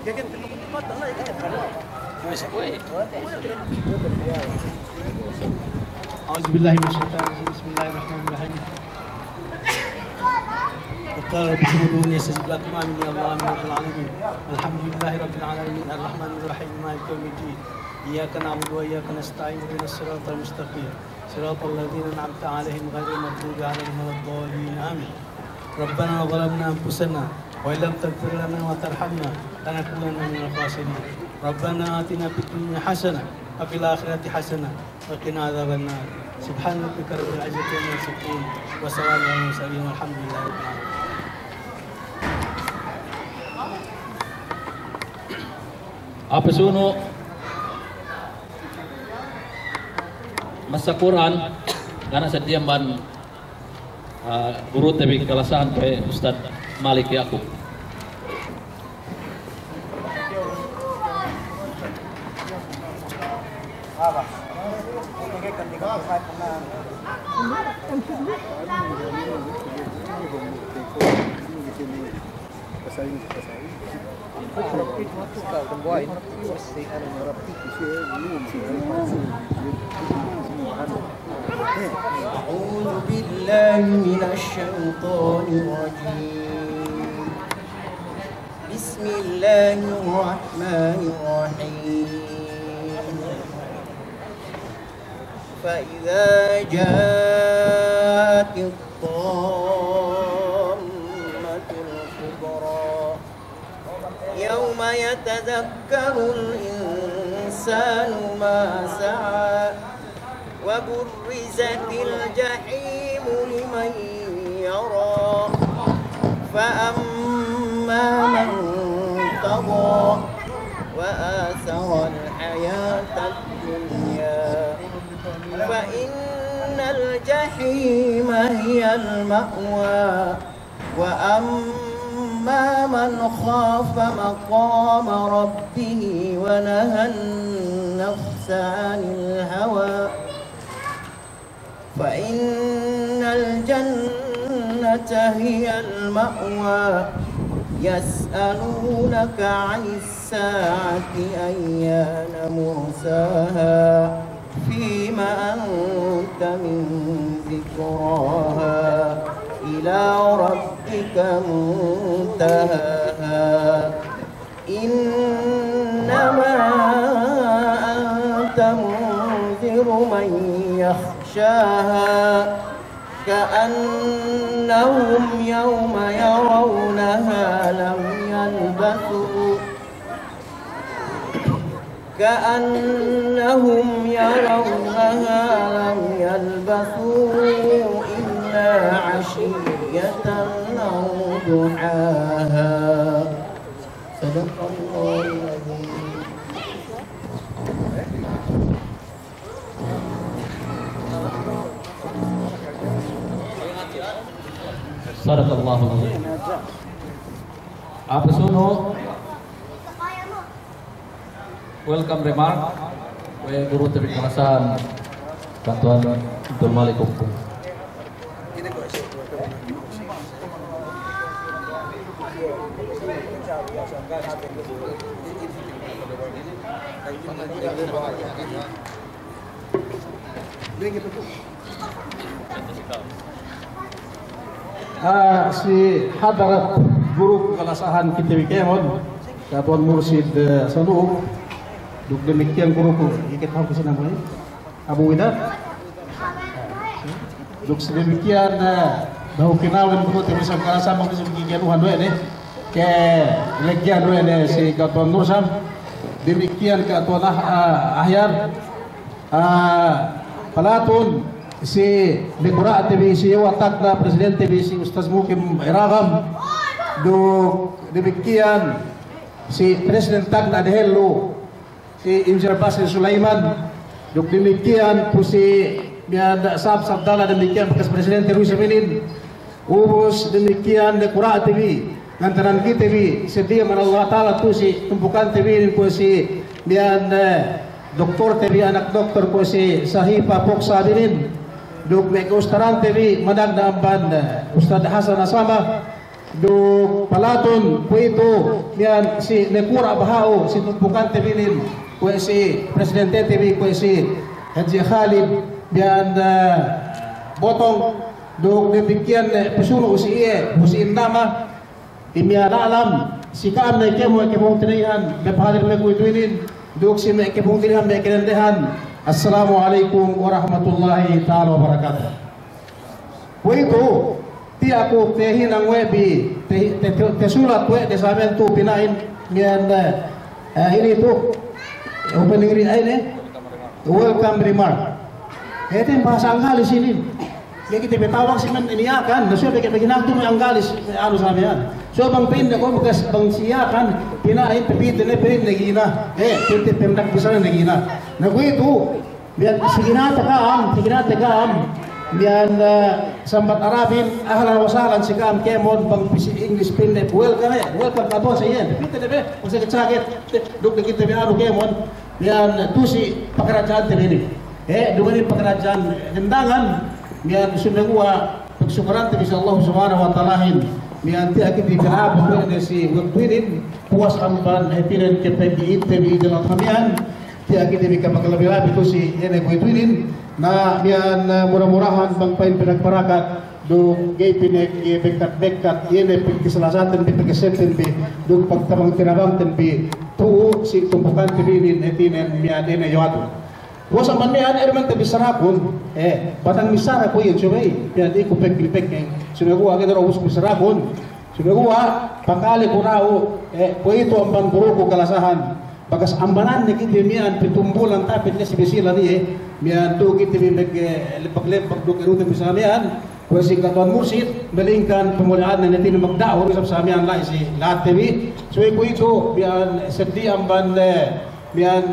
Auzubillahiminasyaitonirrajim. Bismillahirrahmanirrahim. وقال رب اعبدوني يستجب لكم آمين يا الله من العالمين الحمد لله رب العالمين الرحمن الرحيم مالك يوم الدين إياك نعبد وإياك نستعين اهدنا الصراط المستقيم صراط الذين أنعمت عليهم غير المغضوب عليهم ولا الضالين آمين ربنا ظلمنا أنفسنا وإن لم تغفر لنا وترحمنا لنكونن من الخاسرين ربنا آتنا في الدنيا حسنة وفي الآخرة حسنة وقنا عذاب النار سبحان ربك رب العزة عما يصفون وسلام على المرسلين والحمد لله رب العالمين. Apa suno masa Quran karena setiap ban guru tapi kelasan ke Ustaz Malik Yakub. أعوذ بالله من الشيطان الرجيم بسم الله الرحمن الرحيم فإذا جاءت الطامة الكبرى يوم يتذكر الإنسان ما سعى وبرزت الجحيم لمن يرى فأما من طغى وآثر الحياة الدنيا فإن الجحيم هي المأوى وأما من خاف مقام ربه ونهى النفس عن الهوى فإن الجنة هي المأوى يسألونك عن الساعة أيان مرساها فيما أنت من ذكراها إلى ربك منتهاها إنما أنت منذر من يخشاها كأنهم يوم يرونها لم يلبثوا إلا عشية أو ضحاها صدق الله العظيم. Sadaqallahu alazim. Apa suno welcome remark we guru tebik kelasan Katuan Abdul Malik Hukum. Si hadarat guru kekalasahan kita Kemon Katuan Mursid Sanuk duk demikian guruku ikat tahu kesana mulai Abu Wida duk sedemikian bahu kenalan guru tebis kekalasahan mungkin sebagian Tuhan doa deh ke legian doa deh si Katuan Nursam demikian Katuan Ahyar Palatun si Dekura TV si watak na Presiden TV si Ustaz Mukim Iragam do demikian si Presiden Tag na Dehelu si Insinyur Basri Sulaiman do demikian po si Biada Sab Sabdala demikian bekas Presiden Terus Seminin ubus demikian Dekura TV ngantaran kita TV sedia man Allah Ta'ala tu si tumpukan TV po si Biada Doktor TV anak doktor po si Sahifa Poksa Dinin duk may Ustaran TV madag na amban Ustad Hasan Asama do palaton Puito yan si Nekura Bahao si Tumpukan Tibilin ko si Presidente TV ko si Haji Khalid yan botong do dibigyan pesuno si Indama imya alam si kaam na kemo tinayan be pahadir me ko ituinin do si me kemo tinayan me kenendehan. Assalamualaikum warahmatullahi taala wabarakatuh. Puito ti ako tehin ang webi te sulat we de samen tu pinain mian ini tu opening welcome remark ito yung bahasa Anggalis ini kaya kita betawag si man iniyakan na siya ginagto may Anggalis ano sabi yan so bang pinda ko bukas bang siyakan pinain pipito na pirin nagina pinti pimdak bisa na nagina nagwito biyan siginata kaam biyan sambat Arabin ahlan wa sahlan si kaam kemon bang English pinda welcome ka to sa iyan pipito na be kung sakit duk na kita biyan kemon biyan tusi pakerajaan tinini dumani pakerajaan gendangan biyan sumengua pagsukaran tabi sa Allah subhanahu wa ta'alahin biyan ti akit ikanabot ko na si wagwinin puwas amban hepinan kepebiit tabi idalang kamian ti akit ikapaglabi-labi to si ene wagwinin na biyan murah-murahan bangpain pinagparakat do gay pinek bekat-bekat ene pagkisalasatan bi pagkasenten bi do pagtamang tinabang bi tuo si Tumpukan Tibilin etinen miyan ene yawato was man miyan erman tabi sarakon batang misara ko yun subay piyan di ko pek-pek sunaguwa kita rawus misarakon sunaguwa pakali ko rao po ito ang pangguro ko kalasahan bagas ambanan ni kiti miyan pitumbulan tapit niya si bisila ni miyan to kiti paglepag do kirutin bisa miyan kung si Katuan Mursid balingkan pemulaan na natin magdaon sa miyan lai si lahat TV so po ito miyan sedi amban miyan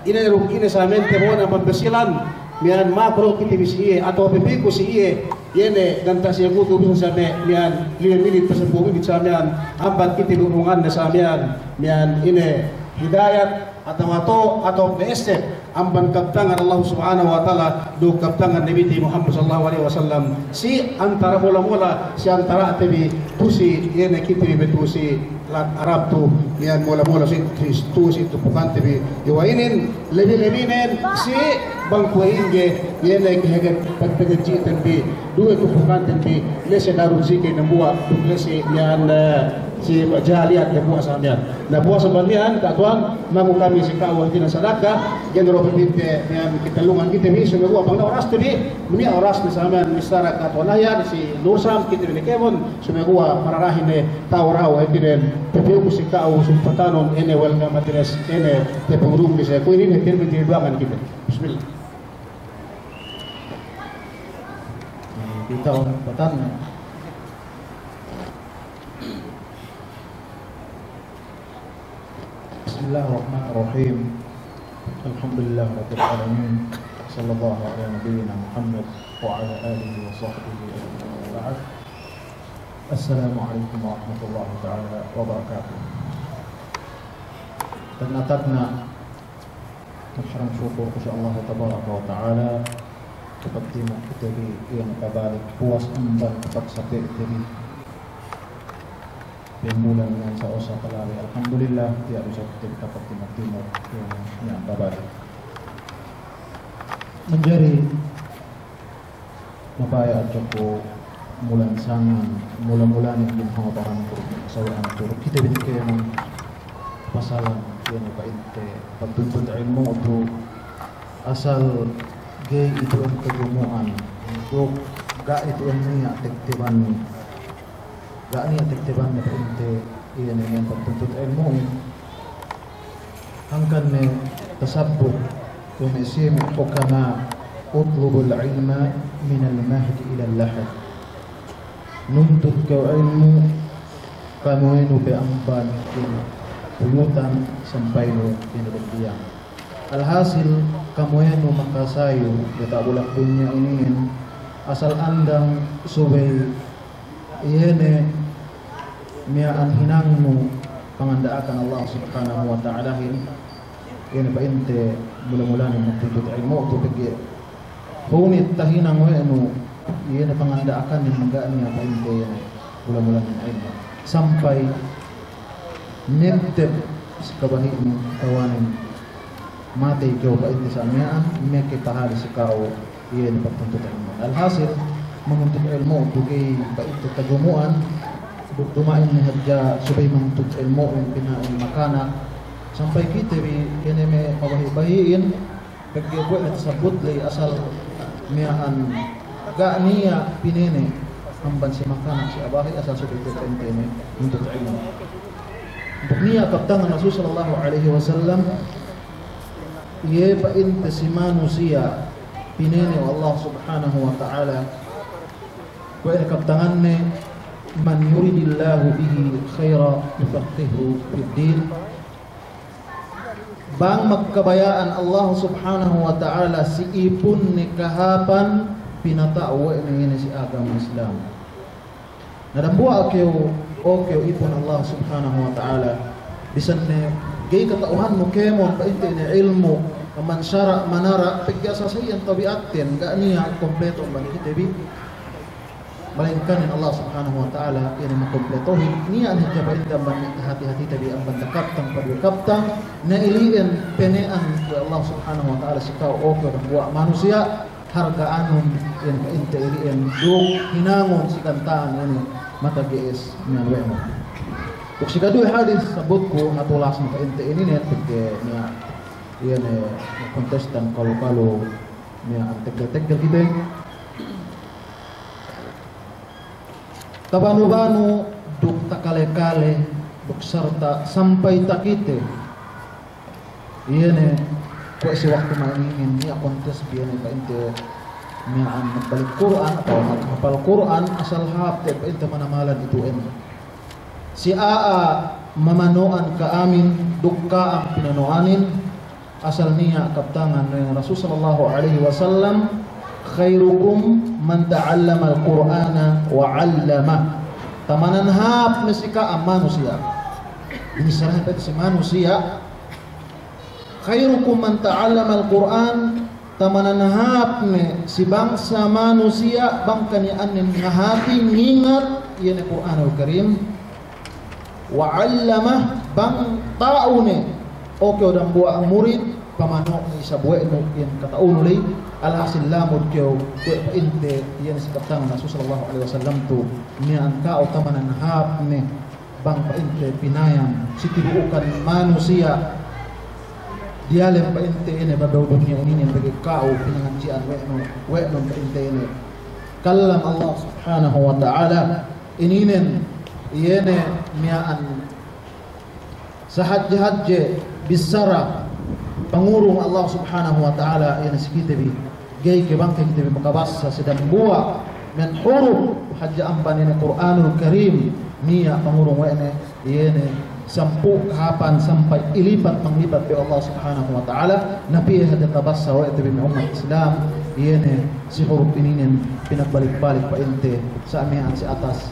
ina sa amin temo na pambasilan miyan makro kiti bisiye atau pipiko siye yene ganta siya guto bisa sabi miyan 5 minit pa sa 10 minit sa miyan amban kiti lurungan na sa miyan ine hidayat atau BSF amban kaptangan Allah subhanahu wa ta'ala do kaptangan Nabi Muhammad sallallahu alaihi wasallam si antara mula-mula si antara tabi tusi yene kiti betusi lat Arab tu yan mula-mula si tusi Tumpukan tabi iwainin lebih-lebihnen si bangkuinge yene keheget pagpagajitan bi dua Tumpukan tabi lese darun sike nambuwa lese yan si jahaliat na buha sa amin. Na buha sa bandihan, katuan, magu kami si kawah din ang sadaka, genero pipite, kitalungan kita bi, sumaguwa, pang na oras tabi, muni oras na sa amin, mistara katuan ayan, si Nursam, kita ni Kevon, sumaguwa, mararahin ni tao raw, ay tinin, pipiyo ko si kawah, sumpatanon, ene, welcome matines, ene, tepang room ni siya, kuinin, hitin, bitiniduangan kita. Bismillah. Kita orang patan. Bismillahirrahmanirrahim. Alhamdulillah rabbil alamin. Sallallahu ala nabiyyina Muhammad wa ala alihi wa sahbihi ajma'in. Assalamualaikum warahmatullahi taala wabarakatuh. Tanatadna masyarakat syukur kepada Allah tabaraka wa taala seperti kita yang kabalik puas amban tepat sate dari Pemulan dengan sausa kalari. Alhamdulillah tiada usah kita dapat timur yang kabar. Menjadi mapaya Joko mulan sangan mula-mula yang dinhawaran kesalahan turut kita binti yang pasalan yang apa inte patuntut ilmu untuk asal gay itu yang kegemuan untuk gak itu yang niat tektiban gak niat tektiban na pinte iyan yang patuntut ilmu hangkan ne tasabut tumisim hukama utlubul ilma minal mahdi ilal lahad nuntut kau ilmu kamu inu beamban buyutan sampai lo pindah. Alhasil kamu inu makasayo kita bulak dunia ini asal andang subay iyene miaan hinangmu pangandaakan Allah subhanahu wa ta'ala ini pa inte mula-mula ni magtutut ilmu ito pigi hunit tahinang inu iyene pangandaakan ni magaan niya pa inte mula-mula ng ilmu sampai nemteb sa kabahin ng tawanin mati ikaw pa iti sa amyaan may kitahali sa kao iyan pagtuntut ilmu alhasil menguntut ilmu bugay pa ito tagumuan dumain ni hadya subay menguntut ilmu yung pinain makana sampai kita yan may pabahi-bahiin pagkibuan ito sa budlay asal miyaan ga niya pinene amban si makana si abahi asal subay ito ini untuk ilmu untuk niya kaptangan Rasul sallallahu alaihi wasallam ia pa inta si manusia pinene Allah subhanahu wa ta'ala wa kaptangan ni man yuridillahu bihi khaira yufaqihu fid din bang magkabayaan Allah subhanahu wa ta'ala si ipon ni kahapan pinataawa ni si agama Islam nadambuha okay ipon Allah subhanahu wa ta'ala bisan ni gay katauhan mo kemon painti ni ilmu man syara manara pagkasa sayan tabiatin ga niya kompleto man kitabi melainkan Allah subhanahu wa ta'ala yang mengkompletohin niya ang hijab ban hati-hati tabi ang bandakaptang padwakaptang na iliin penean ke Allah subhanahu wa ta'ala sikaw okay dan buwa manusia hargaan yang kainti iliin duk hinangon si kantaan ini mata gees niyan wemo kung si kadoy hadis sabot ko natulas mo kainti ini niyan pagke niya iyan kontestan kalau niya ang tegel-tegel kita tabanu-banu duk takale-kale duk sarta sampai takite iyan kung si waktu maingin niya kontes biyan kainti niya ang nagbalik Quran atau maghapal Quran asal hapte painta manamalan ituin si Aa mamanoan ka amin dukka ang pinanoanin asal niya kaptangan ng Rasul sallallahu alaihi wasallam khairukum man ta'allama al-Qur'ana wa 'allama tamanan hap mesika ang manusia ini sarahan pa si manusia khairukum man ta'allama al-Qur'an tamananahap ni si bangsa manusia bangkanian ng ngahati ngingat yan ang Quran al-Karim wa 'allamah bang tao ni okay odang buwa ang murid pamano ni sa buwa no yan kataon ulay alhasil lamod kyo painte yan si kaptang Rasul sallallahu alaihi wasallam to niya ang kao tamananahap ni bang painte pinayang si tibuukan manusia dialem pa inte ini badaw dunia ini bagi kau pinangajian weno pa inte ini kallam Allah subhanahu wa ta'ala ininen yene miaan sahaj-hajje bisara pangurung Allah subhanahu wa ta'ala yan sikite bi gay ke bangke kita bi makabasa sedang buwa men huruf hajja amban ini Quranul Karim niya pangurung wene yene sampu kapan sampai ilipat menglipat bi Allah subhanahu wa ta'ala nabi hada tabassa wa itabi umat Islam yene si huruf ini pinagbalik-balik pa inte sa amihan si atas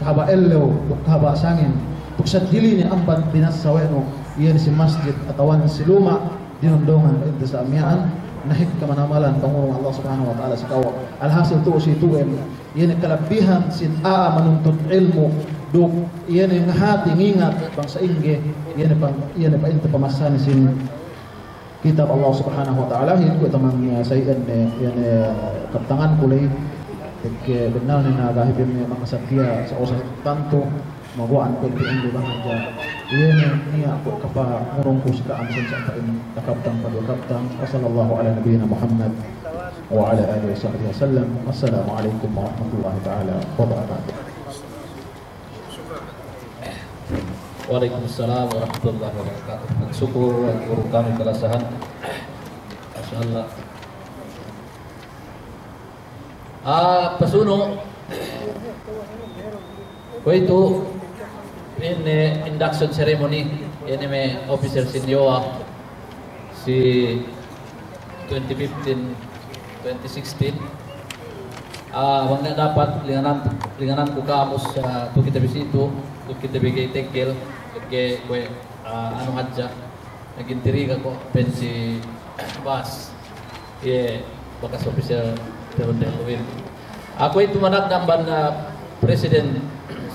kahaba ello kahaba sangin tuksa dili ni amban binasa weno yene si masjid atawan si luma dinondongan pa inte sa amihan nahik kamanamalan pangurong Allah subhanahu wa ta'ala si kawa alhasil tu si tuem yene kalabihan sin a manuntut ilmu duk iyan yang hati ngingat bangsa ingge iyan pa ito pamasan sin kitab Allah subhanahu wa ta'ala hin ko tamang sayan yan kaptangan kulay ke benal ni nagahibin ni makasakya sa usas tanto mabuan ko ingge bangja iyan niya ko kapa ngurong ko sa amsan sa pain kaptang padwa kaptang sallallahu ala nabiyina Muhammad wa ala alihi wa sahbihi wasallam assalamu alaikum warahmatullahi ta'ala wabarakatuh. Waalaikumsalam warahmatullahi wabarakatuh. Syukur guru kami kelasahan. Masyaallah. Pasuno. Itu ini induction ceremony ini may officer senior si 2015 2016. Wala dapat linganan ko kamus to kita bisito, to kita bigay tegel kay ano hadja nagintiriga ko pensi bas bakas officer terundel win ako ito manag namban na president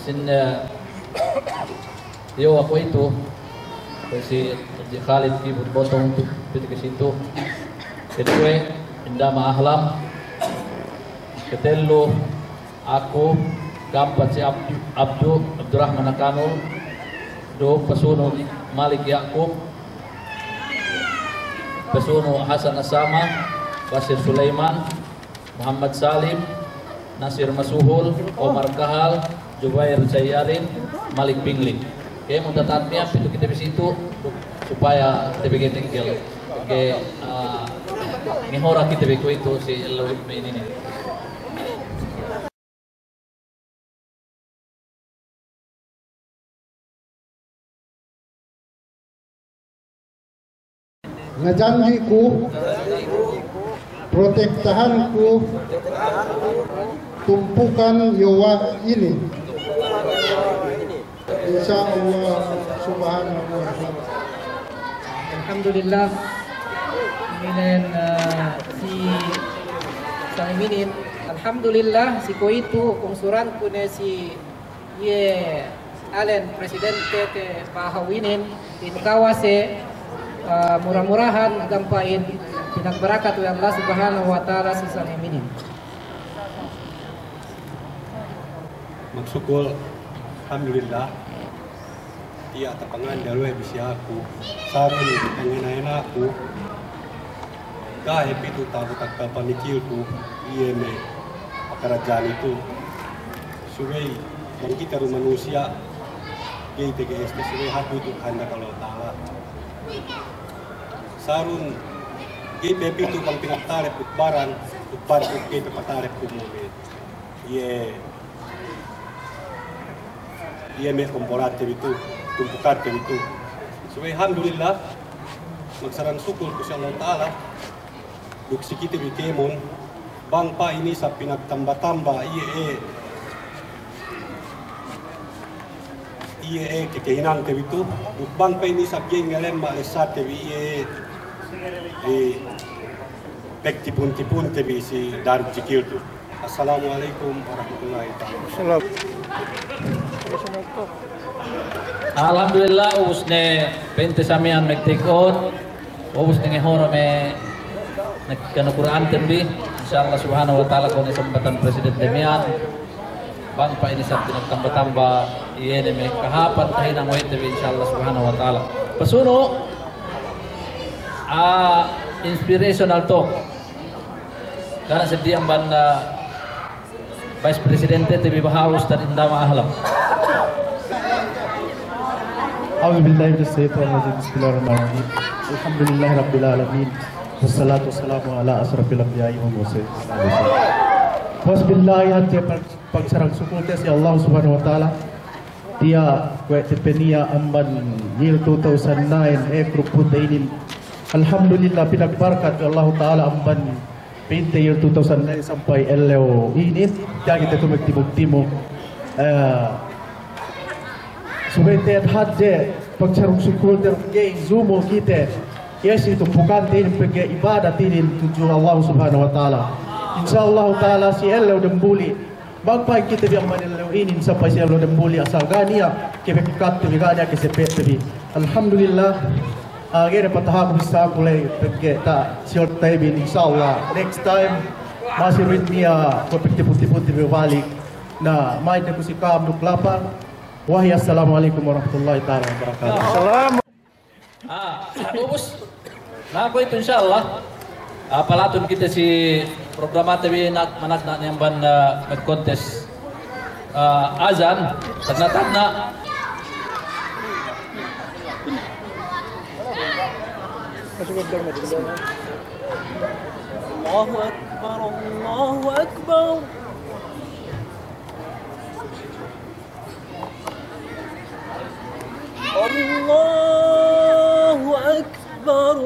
sin yo ako itu si Khalid kibut botong piti ke situ. Kedua indama ahlam. Ketelu aku keempat si Abdurrahman Akanul. Do pesuno Malik Yakub. Pesuno Hasan Asama, Basir Sulaiman, Muhammad Salim, Nasir Masuhul, Omar Kahal, Jubair Jayarin, Malik Pingling. Oke, mau tatapnya pintu kita di situ supaya kita bikin tinggal. Oke, ngehora kita bikin itu si Lewit ini nih. Ngajanjiku, protektahanku, tumpukan yowa ini. Insya Allah subhanahu wa ta'ala. Alhamdulillah minen si minin alhamdulillah si ko itu kungsuran ko ne si ye alen presidente te pahawinin in kawase murah-murahan agampain pinagbarakat wa Allah subhanahu wa ta'ala si minin. Magsugol alhamdulillah iya tapangan dalwe bisa aku sarun pangenayan aku kahit itu tahu tak pamikir ku iya me pekerjaan itu suwe bang kita manusia gay TGS suwe hati itu handa kalau ta'ala sarun gay bepi itu bang pinagtarep utbaran utbar ku gay pepatarep ku mobil iya me komporate itu tumpukan itu. So alhamdulillah magsarang sukul ko sa Allah Ta'ala duksi kita bitemon bangpa ini sa pinagtamba-tamba iye kekahinan te itu bangpa ini sa geng ngalem malesate iye pek-tipun-tipun te si dari jikil tu. Assalamualaikum warahmatullahi wabarakatuh. Alhamdulillah usne pente samian mektikon usne ngehoro me nakana Quran tembi insyaallah subhanahu wa taala kone sambatan presiden demian bang pa ini sabtu tambah-tambah iene me kahapan tahina mo tembi insyaallah subhanahu wa taala pasuno inspirational talk karena sediang banda Vice Presidente tembi bahaus dan indama ahlam. أعوذ بالله من الشيطان الرجيم بسم الله الرحمن الرحيم الحمد لله رب العالمين والصلاة والسلام على أشرف الأنبياء والمرسلين Bismillah hati pagsarang sukul si Allah Subhanahu wa taala dia kwe tepenia amban year 2009 grup putain alhamdulillah pinagbarkat Allah taala amban pinte year 2009 sampai eleo ini dia kita tumagtibog-timo Subete hadje pagsarong sukul der gay zumo kita yes itu bukan tin pege ibadah tin tuju Allah Subhanahu wa taala insyaallah taala si elo dembuli bagpay kita biang manelo inin sampai si elo dembuli asal gania kebekat tu gania ke sepet bi alhamdulillah agere patahak bisa kulay pege ta siot taybin insyaallah next time masih ritmia ko putih-putih balik na may de kusikam du klapa. Wahai assalamualaikum warahmatullahi taala wabarakatuh. Assalamualaikum. Ubus. Nah, aku itu insyaallah palatun kita si program TV manak yang banda kontes azan tanda-tanda Allahu Akbar, Allahu Akbar. Allahu Akbar,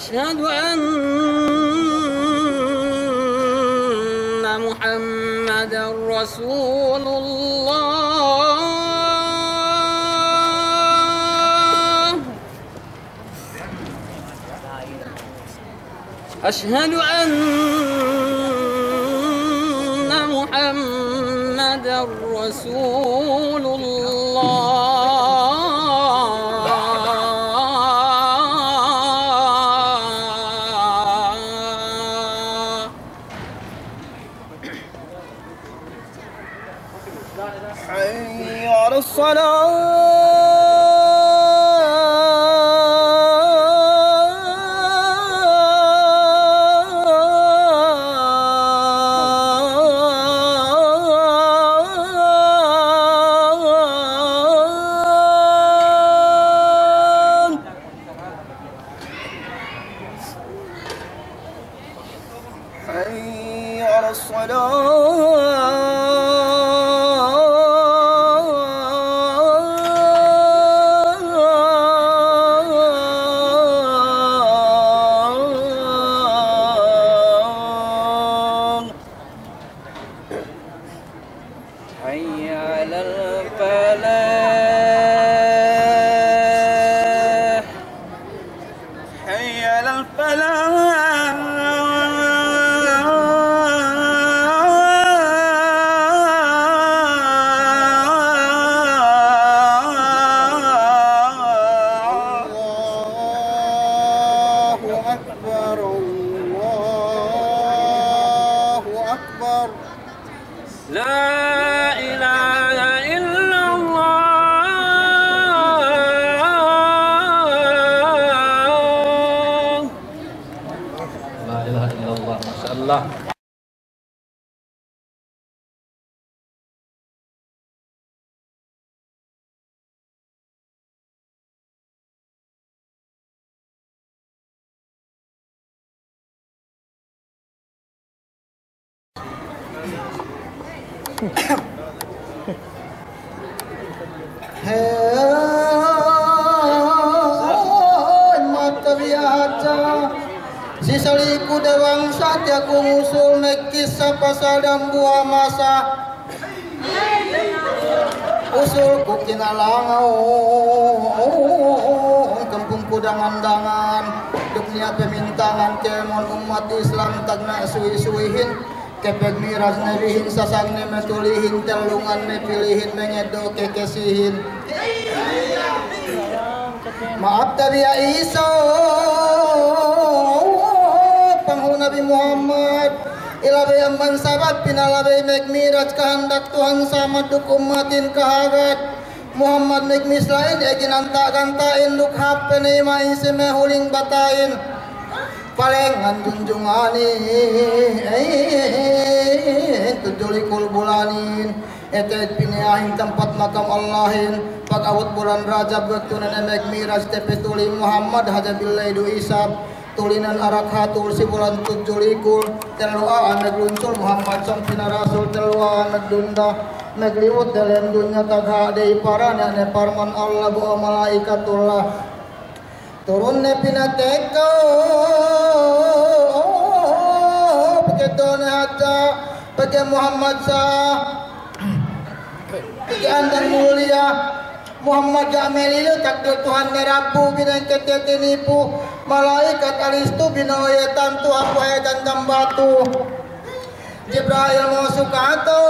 أشهد أن محمدا رسول الله. أشهد أن محمدا رسول الله. حي على Sisaliku dewang satya ku ngusul mekisa pasal dan buah masa usul ku kinalangaw kampung kudangan-dangan dunia pemintangan kemon umat Islam tagna suwi-suwihin kepeg miras nebihin sasang ne metulihin telungan mepilihin mengedo kekesihin maaf tabiya iso panghulu Nabi Muhammad ilabe amban sabat pinalabe mek miraj kehendak Tuhan sama duk umatin kahagat Muhammad mek mislain egin anta-gantain duk hape neima isi mehuling batain palengan junjungani tujulikul bulanin etet piniahin tempat makam Allahin pagawat bulan Rajab waktu nenek miraj tepetuli Muhammad hajabillah du isab tulinan arak hatul si bulan tujulikul teluaan negluncul Muhammad sampina rasul teluaan negdunda negliwut dalam dunia tagha dei parana ne parman Allah bu malaikatullah turun ne pinateko pakedone haja pakai Muhammad sah pakai andan mulia Muhammad Jamelilu takdir Tuhan nerabu binang ketek nipu malaikat alistu binoyetan tu aku dan dambatu Jibril mau sukato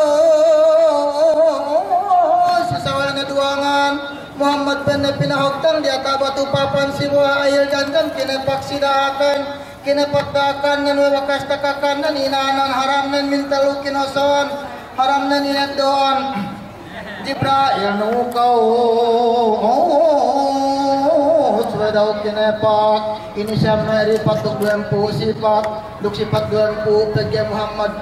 sisawal ngeduangan Muhammad bener pinahoktan di atas batu papan siwa air jantan kini paksidakan kini pakdakan dan wakas takakan dan inanan haram dan minta lukin oson haram dan inat doan Jibril nukau sudah kinepak ini samari patuk duempu sifat duk sifat duempu pegi Muhammad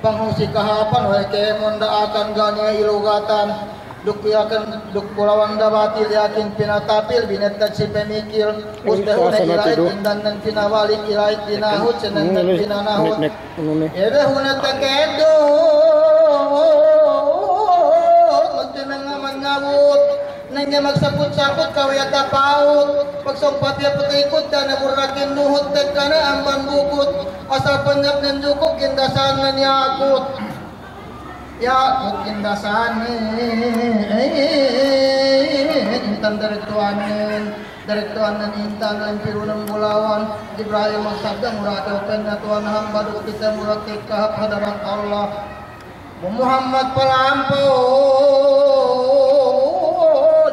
panghu si kahapan wae kemon da akan ganya ilugatan duk yakin duk pulawan da batil yakin pinatapil binetat si pemikir usdah una ilait dan pinawalik ilait dinahut senang pinanahut ebe hunat takedo nangga magsaput sakut kawiyata paut pagsongpat ya petikut dan murakin nuhut tekana amban bukut asal penyap dan cukup kindasan dan yakut kindasan intan dari Tuhan intan dan pirunan bulawan Ibrahim maksabda murad opennya Tuhan hamba duk kita murad tikah hadarat Allah Muhammad pelampau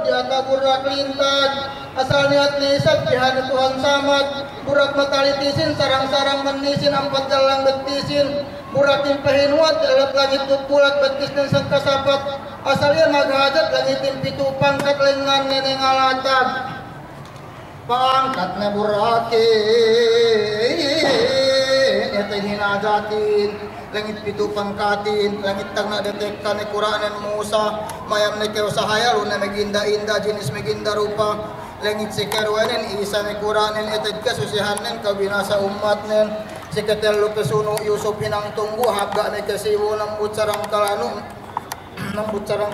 jaka burak lintang asal niat nisab jihad Tuhan samad burak matalitisin sarang-sarang menisin ampat jalang betisin burak timpahin wat elap langit tupulat betis dan sangkasapat asalnya maghajat langit timpitu pangkat lengan neneng alatag pangkatnya burakin etehin ajatin langit pitu pangkatin langit tagna detekkan Qur'anan Musa mayam nekeo sahaya luna meginda indah jenis meginda rupa langit sekerwanen isa ne Qur'anen eted kasusihanen kabinasa umatnen seketel lupesuno Yusuf hinang tunggu habga ne kesiwu nambut sarang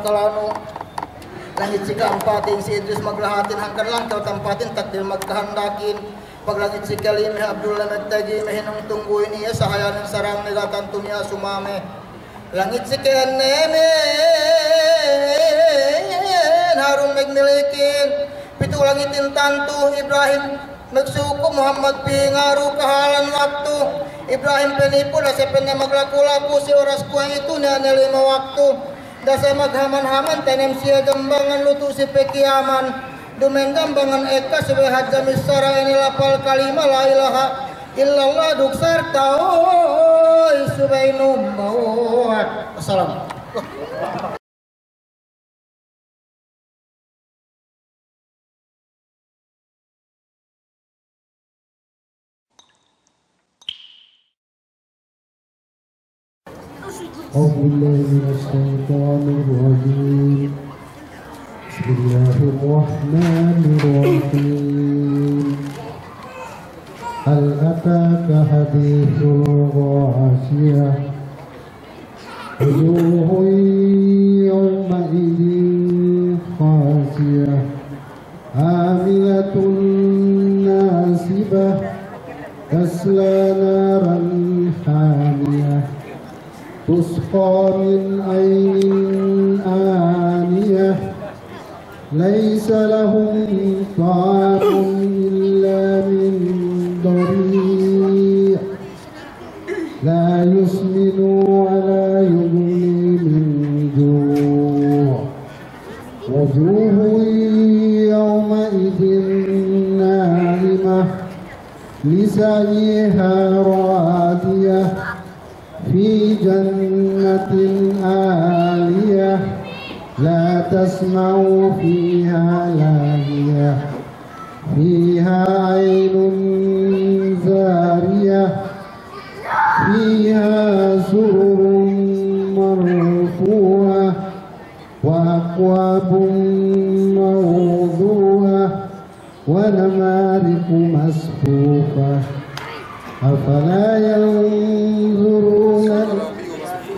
kalanu langit sika ampatin si Idris maglahatin hangkan langkaw tampatin takdir magkahandakin paglangit si Kalimeh Abdullah nagtagi mehinong tungguin niya sa hayanan sarang nilatanto niya sumame langit si Kenemen Harun megmilikin pitu langitin tanto Ibrahim nagsuko Muhammad pingaru kahalan waktu Ibrahim penipu dasa penya maglaku-laku si oras kuang itu niya nilima waktu dasa maghaman-haman tanem siya gambangan lutu si pekiaman dumen gambangan eka sebehat jamis sara ini lapal kalima la ilaha illallah duk sarta oi subainum bawat assalam Bismillahirrahmanirrahim. Bismillahirrahmanirrahim. Hal ataka hadithul ghashiyah wujuhun yawma idzin khashiyah amilatun nasibah tasla naran hamiyah تسقى من عين آنية ليس لهم طعام إلا من ضريع لا يسمن ولا يغني من جوع وجوه يومئذ ناعمة لسعيها راضية في جنة عالية لا تسمع فيها لاغية فيها عين جارية فيها سرر مرفوعة وأكواب موضوعة ونمارق مصفوفة أفلا ينظرون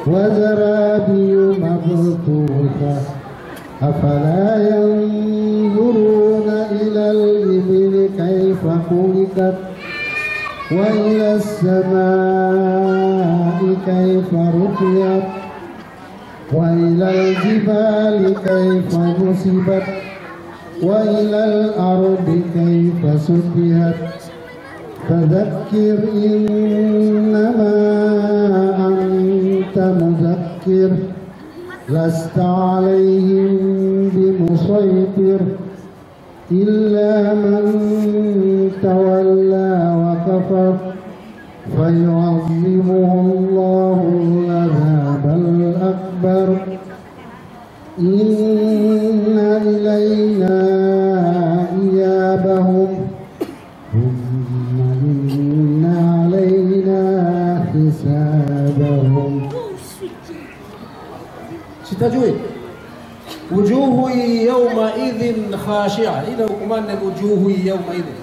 وزرابي مبثوثة أفلا ينظرون إلى الإبل كيف خلقت وإلى السماء كيف رفعت وإلى الجبال كيف نصبت وإلى الأرض كيف سطحت فذكر إنما أنت مذكر لست عليهم بمسيطر إلا من تولى وكفر فيعظمه الله العذاب الأكبر إن إلينا إيابهم ثم إن علينا حسابهم. Tajwid. Wujuhu yawma idzin khashi'ah. Ina hukuman na wujuhu yawma idzin.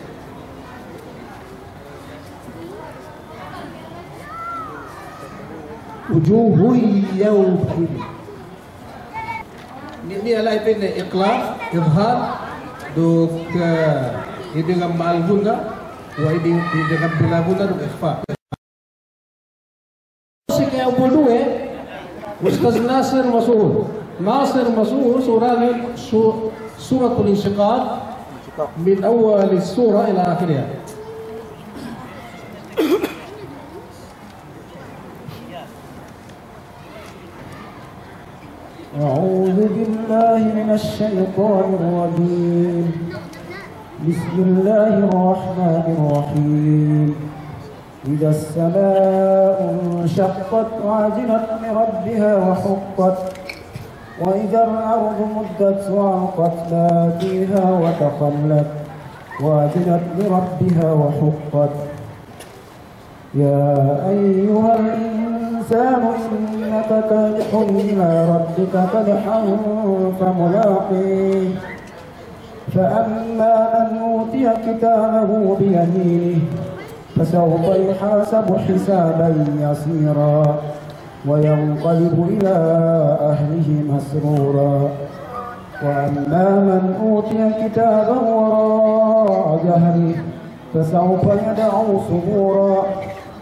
Wujuhu yawma idzin. Ini adalah iqlab, idhar, duk idengam ma'alguna wa idengam bilaguna duk ikhfa. Sekian berdua Ustaz Nasir Masuhul suratul Insyiqaq min awal surah ila akhirnya. أعوذ بالله من الشيطان الرجيم بسم الله الرحمن الرحيم إذا السماء انشقت وأذنت لربها وحقت وإذا الأرض مدت وألقت ما فيها وتخلت وأذنت لربها وحقت يا أيها الإنسان إنك كادح إلى ربك كدحا فملاقيه فأما من أوتي كتابه بيمينه فسوف يحاسب حسابا يسيرا وينقلب إلى أهله مسرورا وأما من أوتي كتابه وراء ظهره فسوف يدعو ثبورا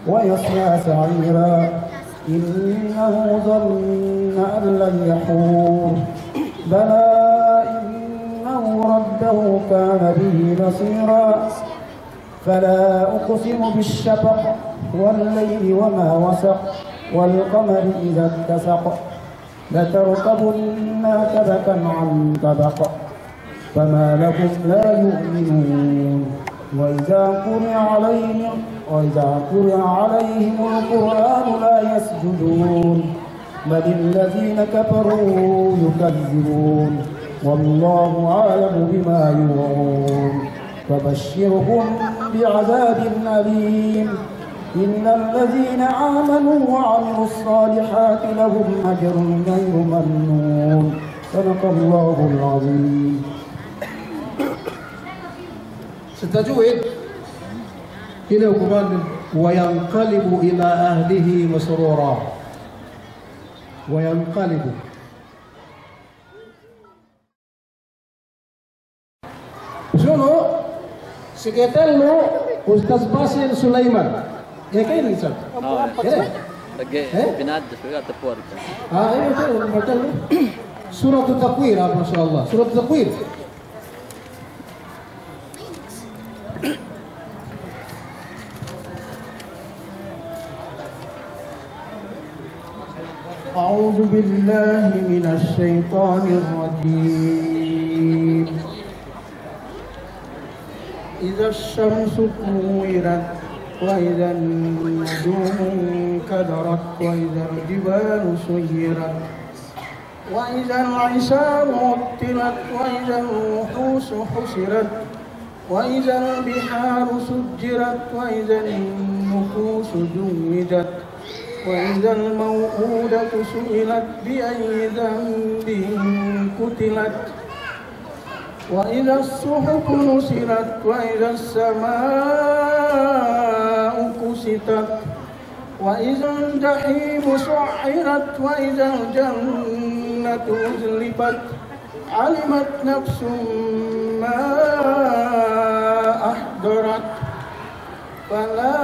ويصلى سعيرا إنه ظن أن لن يحور بلى إنه ربه كان به بصيرا فلا أقسم بالشفق والليل وما وسق والقمر إذا اتسق لتركبن طبقا عن طبق فما لكم لا يؤمنون وإذا قرئ عليهم القرآن لا يسجدون بل الذين كفروا يكذبون والله أعلم بما يوعون فبشرهم بعذاب أليم إن الذين آمنوا وعملوا الصالحات لهم أجر غير ممنون صدق الله العظيم. Setajwid kini hukuman wayanqalibu ila ahlihi masrura. Wayanqalibu. Suno sekretelu Ustaz Basil Sulaiman. Ya kain ni sir. Lagi pinad juga tepur. Itu betul. Surah At-Takwir, masyaallah. Surah At-Takwir. أعوذ بالله من الشيطان الرجيم إذا الشمس كورت وإذا النجوم انكدرت وإذا الجبال سيرت وإذا العشار عطلت وإذا الوحوش حشرت وإذا البحار سجرت وإذا النفوس زوجت وإذا الموءودة سئلت بأي ذنب قتلت وإذا الصحف نشرت وإذا السماء كشطت وإذا الجحيم سعرت وإذا الجنة أزلفت علمت نفس ما أحضرت فلا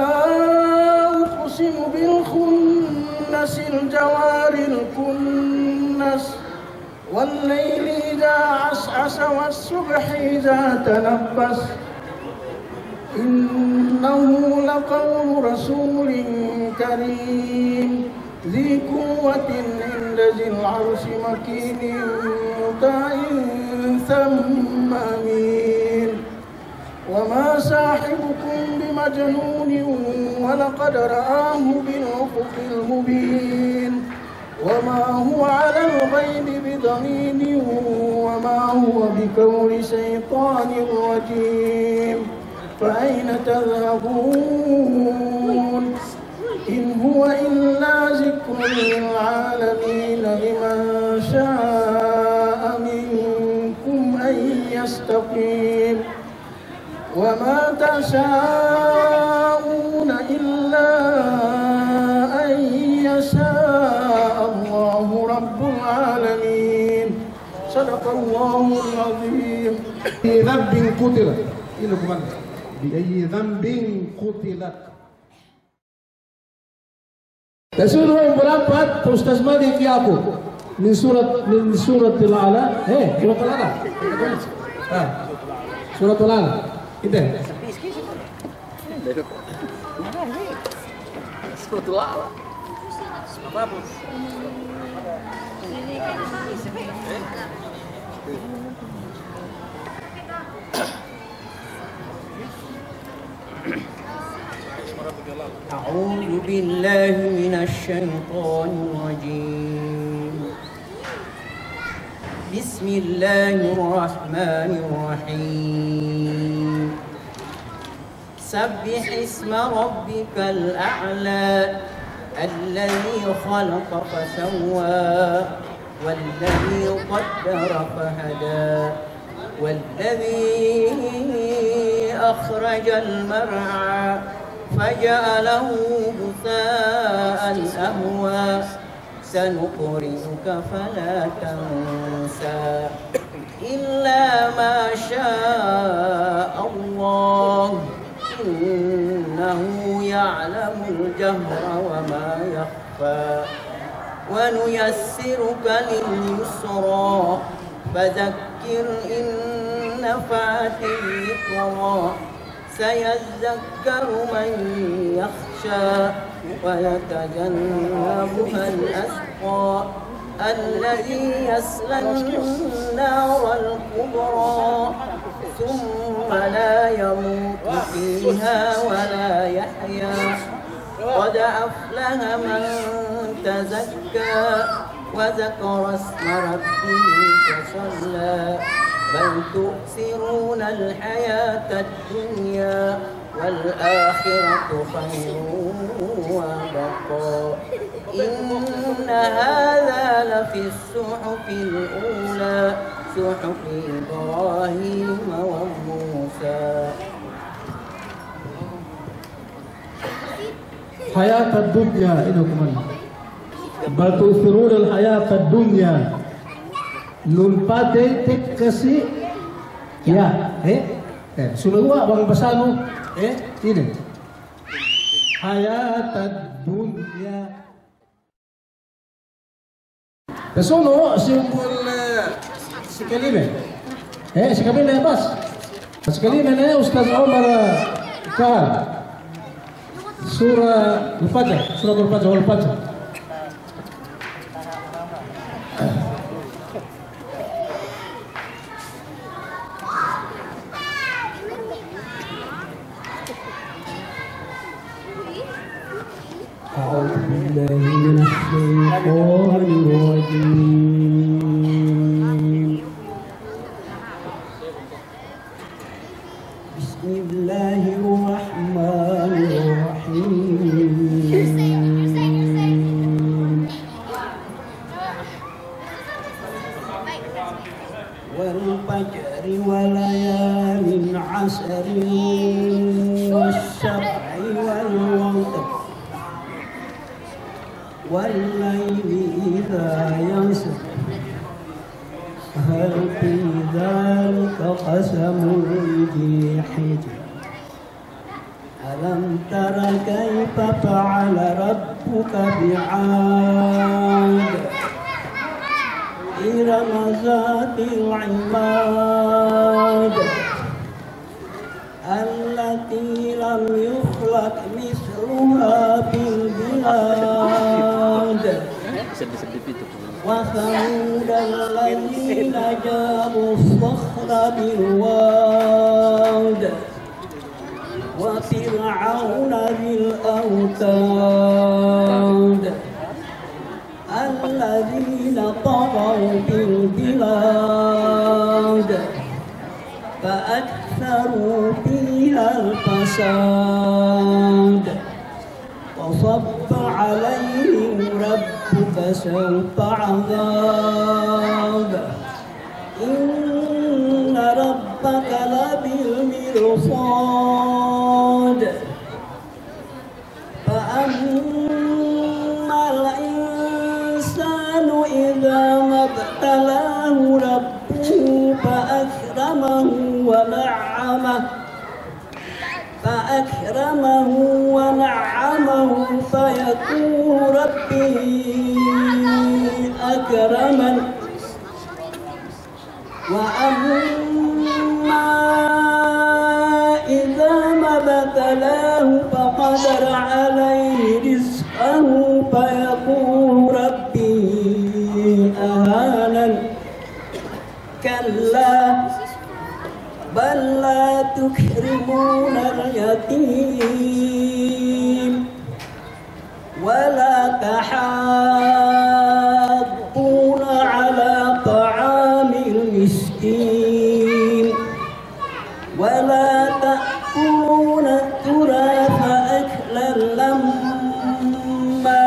أقسم بالخنس الجوار الكنس والليل إذا عسعس والصبح إذا تنفس إنه لقول رسول كريم ذي قوة عند ذي العرش مكين مطاع ثم أمين وما صاحبكم بمجنون ولقد رآه بالأفق المبين وما هو على الغيب بضنين وما هو بقول شيطان رجيم فأين تذهبون إن هو إلا ذكر للعالمين لمن شاء منكم أن يستقيم وما تشاءون إلا أن يشاء الله رب العالمين Sadaqallahul azim. Bi dzambin qutilat. Ini hukuman. Bi ayyi dzambin qutilat. Tasuruh yang berempat Ustaz Malik Yaqub min surat Al-Ala. Surat Al-Ala. Surat Al-Ala. Itu. Surat Al-Ala. أعوذ بالله من الشيطان الرجيم. بسم الله الرحمن الرحيم. سبح اسم ربك الأعلى الذي خلق فسوى والذي قدر فهدى والذي أخرج المرعى فجعله غثاء أهوى سنقرئك فلا تنسى إلا ما شاء الله إنه يعلم الجهر وما يخفى ونيسرك لليسرى فذكر إن نفعت الذكرى سيذكر من يخشى ويتجنبها الأشقى الذي يصلى النار الكبرى ثم لا يموت فيها ولا يحيا قد أفلح من تزكى وذكر اسم ربه فصلى بل تؤثرون الحياة الدنيا والآخرة خير وأبقى إن هذا لفي الصحف الأولى صحف إبراهيم وموسى. حياة الدنيا إنكم بل تؤثرون الحياة الدنيا nun pate tek kasi ya sunua bang basano ini hayatad dunya pesono simbol sekalime sekalime bas sekalime ne Ustaz Omar Kahal surah Al-Fajr Al-Fajr أعوذ بالله من الشيطان الرجيم. بسم الله الرحمن الرحيم. والفجر وليال عشر والشفع والوتر والليل إذا يسر هل في ذلك قسم ذي حجر ألم تر كيف فعل ربك بعاد إرم ذات العماد التي لم يخلق مثلها في البلاد وثمود الذين جابوا الصخر بالواد وفرعون بالأوتاد الذين طغوا في البلاد فأكثروا فيها الفساد وصب عليهم ربك سوط عذاب إن ربك لبالمرصاد فأما الإنسان إذا ما ابتلاه ربه فأكرمه ونعمه فيقول ربي أكرمن وأما إذا ما ابتلاه فقدر عليه رزقه فيقول ربي أهانن كلا بل لا تكرمون اليتيم ولا تحاضون على طعام المسكين ولا تأكلون التراث أكلا لما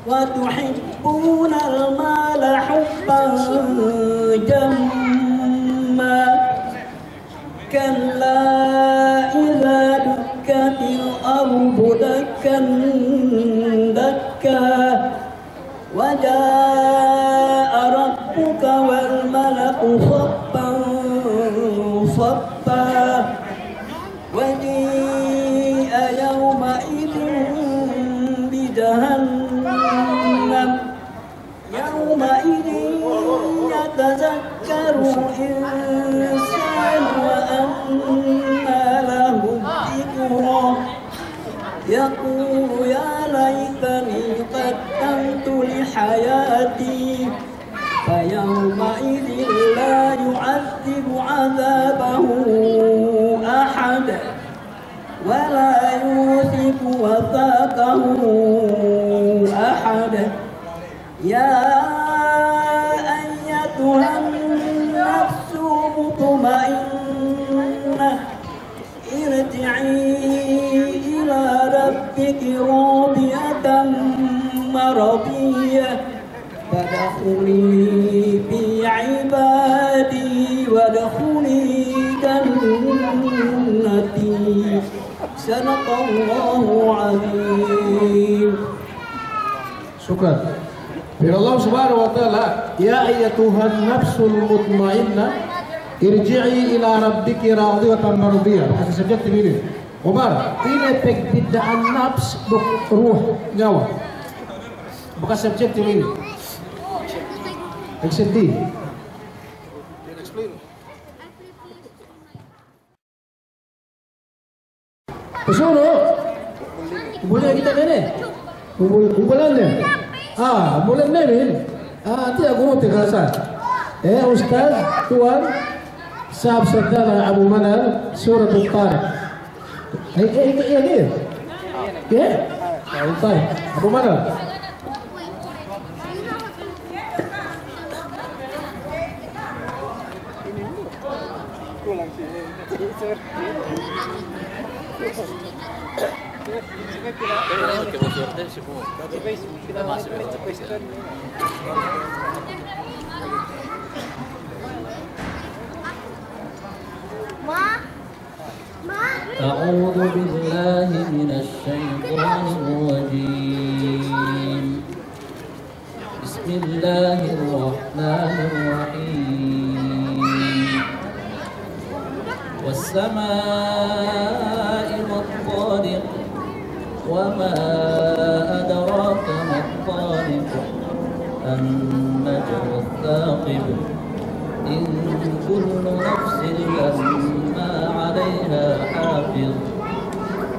وتحبون المال حبا جما كلا إذا دكت الأرض دكا دكا وجاء ربك والملك صفا صفا وجيء يومئذ بجهنم يومئذ يتذكر الإنسان وأنى له الذكرى يقول يا ليتني قدمت لحياتي فيومئذ لا يعذب عذابه أحد ولا يوثق وثاقه أحد يا أيتها النفس المطمئنة ارجعي إلى ربك راضية مرضية فادخلي في عبادي وادخلي جنتي صدق الله العظيم. شكرا. في الله سبحانه وتعالى يا أيتها النفس المطمئنة ارجعي إلى ربك راضية مرضية. Kasih subjek ini. Umar, ini perbedaan nafs ruh nyawa. Bukan subjek ini. Sedih. Pesuruh. Boleh kita ni? Kumpulan ni. Boleh ni. Nanti aku mau terkesan. Ustaz, Tuan, Sahab Saudara Abu Manal, Surah Al-Tariq. Iya ni. Ya. Al-Tariq. Abu Manal. أعوذ بالله من الشيطان الرجيم بسم الله الرحمن الرحيم والسماء والطارق وما أدراك ما الطارق النجم الثاقب إن كل نفس لما عليها حافظ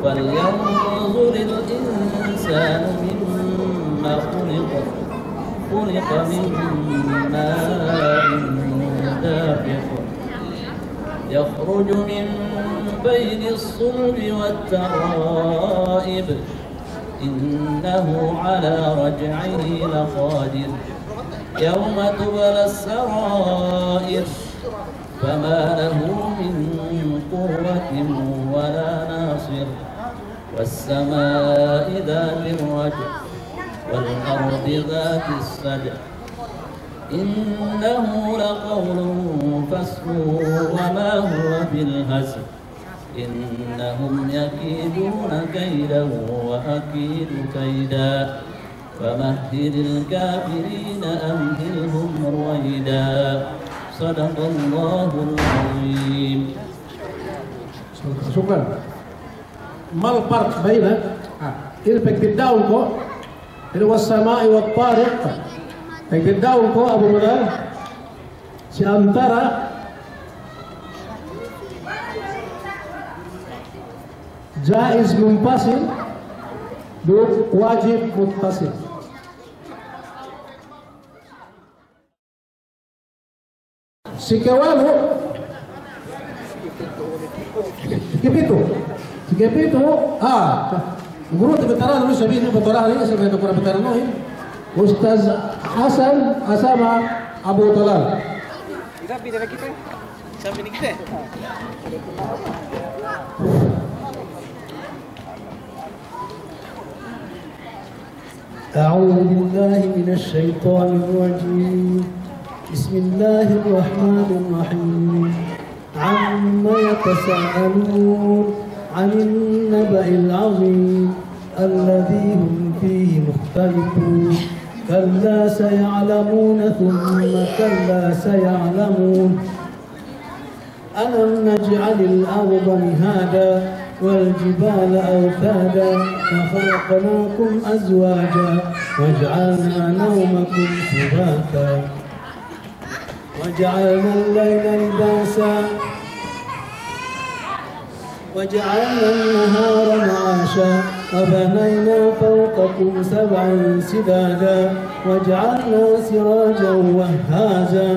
فلينظر الإنسان مما خلق من ماء دافق يخرج من بين الصلب والترائب إنه على رجعه لقادر يوم تبلى السرائر فما له من قوة ولا ناصر والسماء ذات الرجع والأرض ذات الصدع إنه لقول فصل وما هو بالهزل إنهم يكيدون كيدا وأكيد كيدا فمهل الكافرين أمهلهم رويدا صدق الله العظيم. شكرا. ما الفرق بين الداون كو اللي هو السماء والطارق الداون كو أبو مدار antara jaiz munfasil dan wajib muttasil. Sikawalu Kipitu guru terbetara dulu sabi ini betara ini sampai tukar betara nohi Ustaz Hasan Asama Abu Talal. أعوذ بالله من الشيطان الرجيم. بسم الله الرحمن الرحيم. عما يتساءلون عن النبأ العظيم الذي هم فيه مختلفون. كلا سيعلمون ثم كلا سيعلمون. ألم نجعل الأرض مهادا والجبال أوتادا وخلقناكم أزواجا وجعلنا نومكم سباتا وجعلنا الليل لباسا وجعلنا النهار معاشا وبنينا فوقكم سبعا سدادا وجعلنا سراجا وهاجا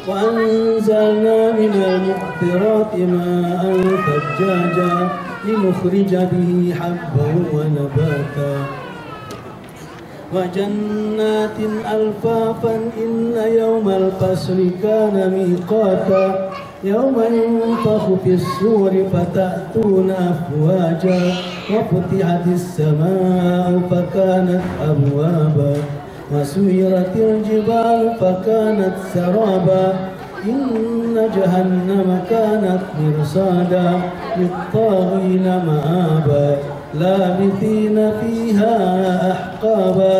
وأنزلنا من المقطرات ماء ثجاجا لنخرج به حبا ونباتا وجنات ألفافا إن يوم الفصل كان ميقاتا يوم ينفخ في الصور فتأتون أفواجا وفتحت السماء فكانت أبوابا وسيرت الجبال فكانت سرابا إن جهنم كانت مرصادا للطاغين مآبا لابثين فيها أحقابا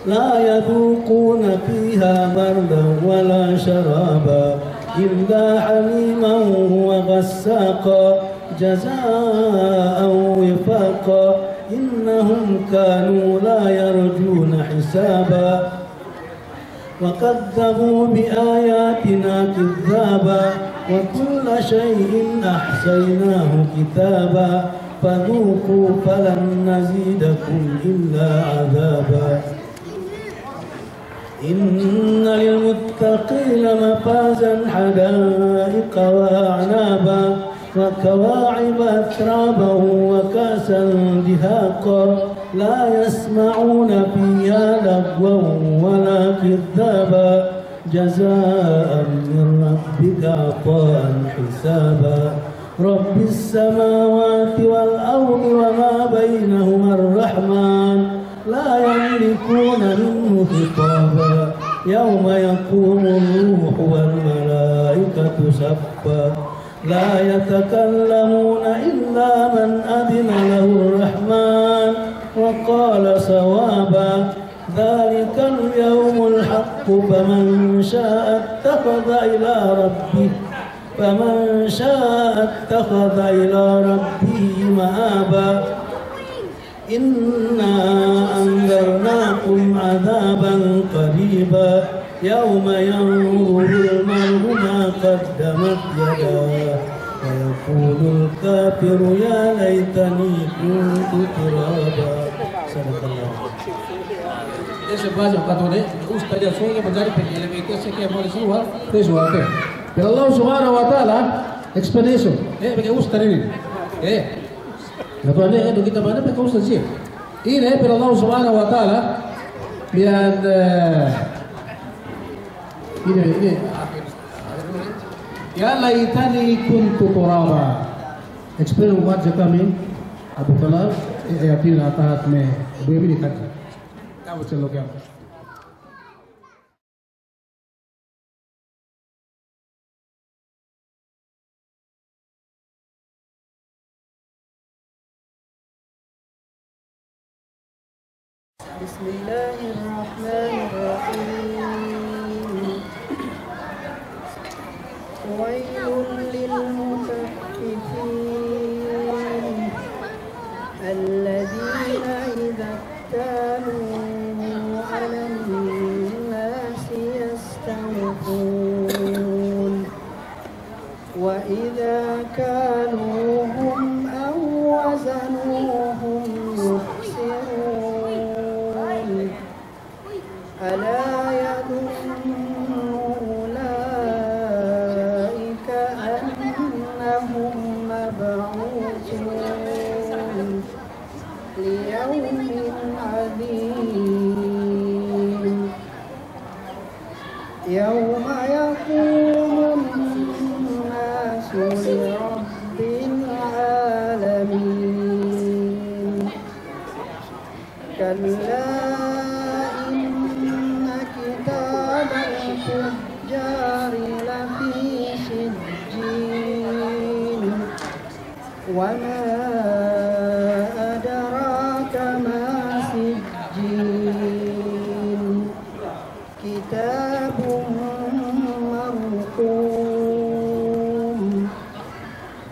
لا يذوقون فيها بردا ولا شرابا إلا حميما وغساقا جزاء وفاقا إنهم كانوا لا يرجون حسابا وكذبوا بآياتنا كذابا وكل شيء أحصيناه كتابا فذوقوا فلن نزيدكم إلا عذابا إن للمتقين مفازا حدائق وأعنابا وكواعب أترابا وكأسا دهاقا لا يسمعون فيها لغوا ولا كذابا جزاء من ربك عطاء حسابا رب السماوات والأرض وما بينهما الرحمن لا يملكون منه خطابا يوم يقوم الروح والملائكة صفا لا يتكلمون إلا من أذن له الرحمن وقال صوابا ذلك اليوم الحق فمن شاء اتخذ إلى ربه مآبا إنا أنذرناكم عذابا قريبا يوم ينظر المرء ما قدمت يداه ويقول الكافر يا ليتني كنت ترابا. صدق الله. Ese base kata dia, ustaz dia soalnya mencari pengilim itu sekian kali semua, sesuatu. Pero Allah Subhanahu Wa Taala explanation, pakai ustaz ini, kata dia itu kita mana pakai ustaz sih. Ini pero Allah Subhanahu Wa Taala biar ini ya laitani kuntu turaba. Explain what je kami Abu Talal ayatin atahat में वे भी लिखा था क्या वो चलो क्या بسم الله الرحمن الرحيم ألا يظن أولئك أنهم مبعوثون ليوم عظيم يوم يقوم الناس لرب العالمين كلا إن كتاب الفجار لفي سجين وما أدراك ما سجين كتاب مرقوم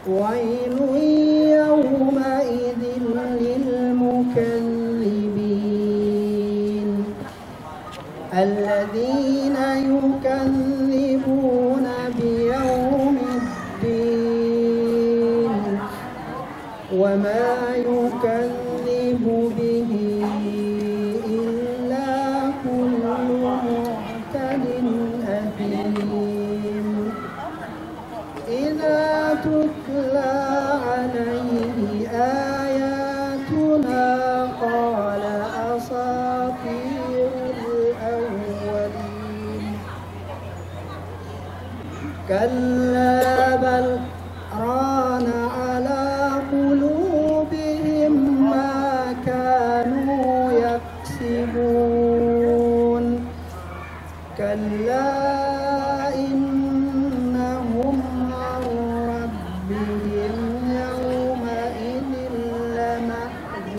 ويل يومئذ للمكذبين الذين يكذبون بيوم الدين وما يكذب به إلا كل معتد أثيم إذا تتلى عليه آياتنا قال أساطير الأولين كلا بل ران على قلوبهم ما كانوا يكسبون كلا إنهم عن ربهم يومئذ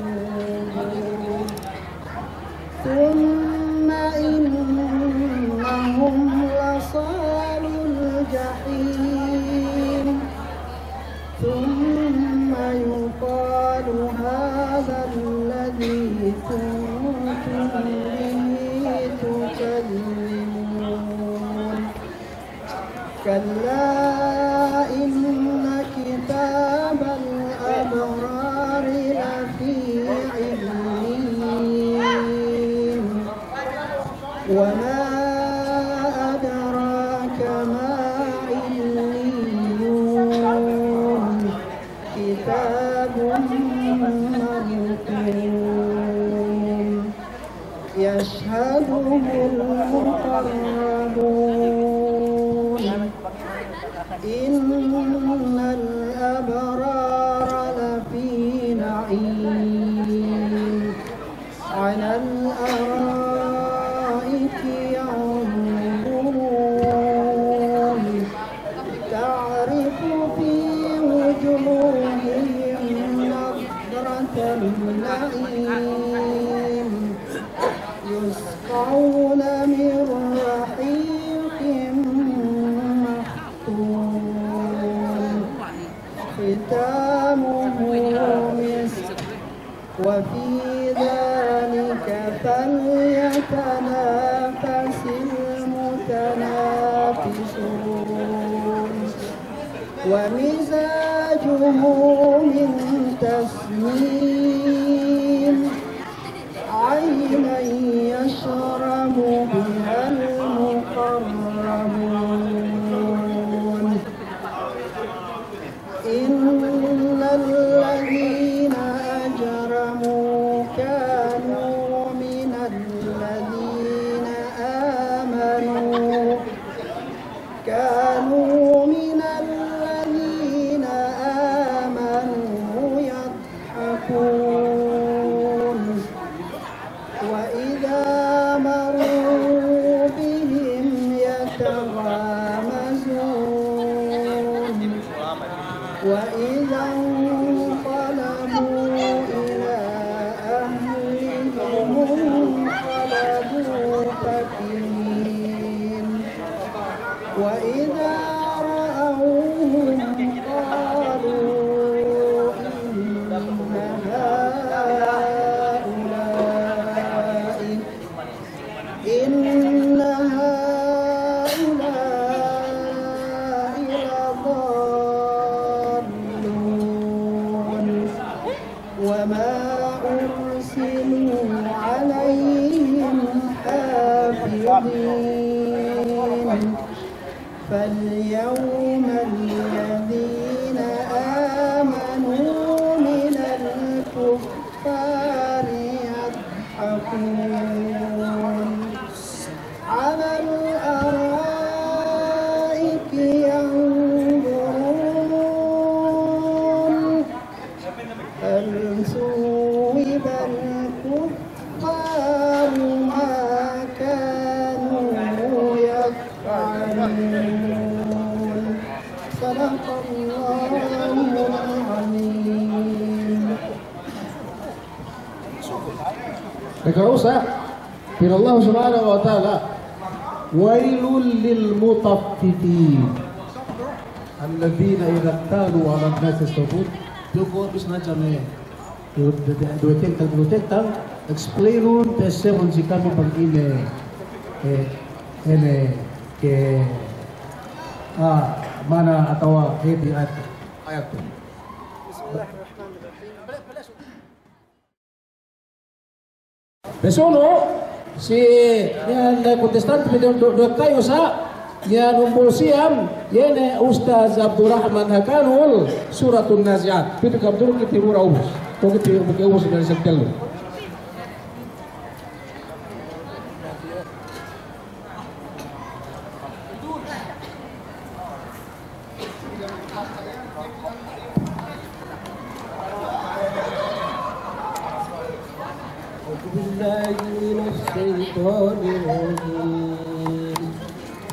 لمحجوبون ثم إنهم لصال الجحيم ثم يقال هذا الذي كنتم به تكذبون كلا إن كتاب الأبرار لفي عليين وما أدراك ما عليون كتاب مرقوم يشهده المقربون إن الأبرار لفي نعيم على الأرائك ينظرون تعرف في وجوههم نضرة النعيم يسقون من رحيق مختوم ختامه مسك وفي ذلك فليتنافس المتنافسون ومزاجه من تسنيم عينا يشرب بها المقربون إن الذين أجرموا كانوا من الذين آمنوا يضحكون وإذا مروا بهم يتغامزون وإذا انقلبوا إلى أهلهم انقلبوا فكهين وإذا رأوهم قالوا إن هؤلاء لضالون وما أرسلوا عليهم حافظين الدين فاليوم الذين آمنوا من الكفار يضحكون على الأرائك ينظرون هل ثوب الكفار ما كانوا يفعلون صدق الله العظيم. Nagkarosa, Allah subhanahu wa ta'ala, wailul lil mutaffifin alladhina idha iktalu 'ala an-nas yastawfun. Doko bisna jame duetek explainun tesevon jikami pag ine ke mana atawa hebi ayat. Besono si yan kontestante do kayo sa yan umbul siam yene Ustaz Abdurrahman Hakanul Suratun Naziat. Pitu kabdur kiti mura ubus. Ko kiti ubus dari setel.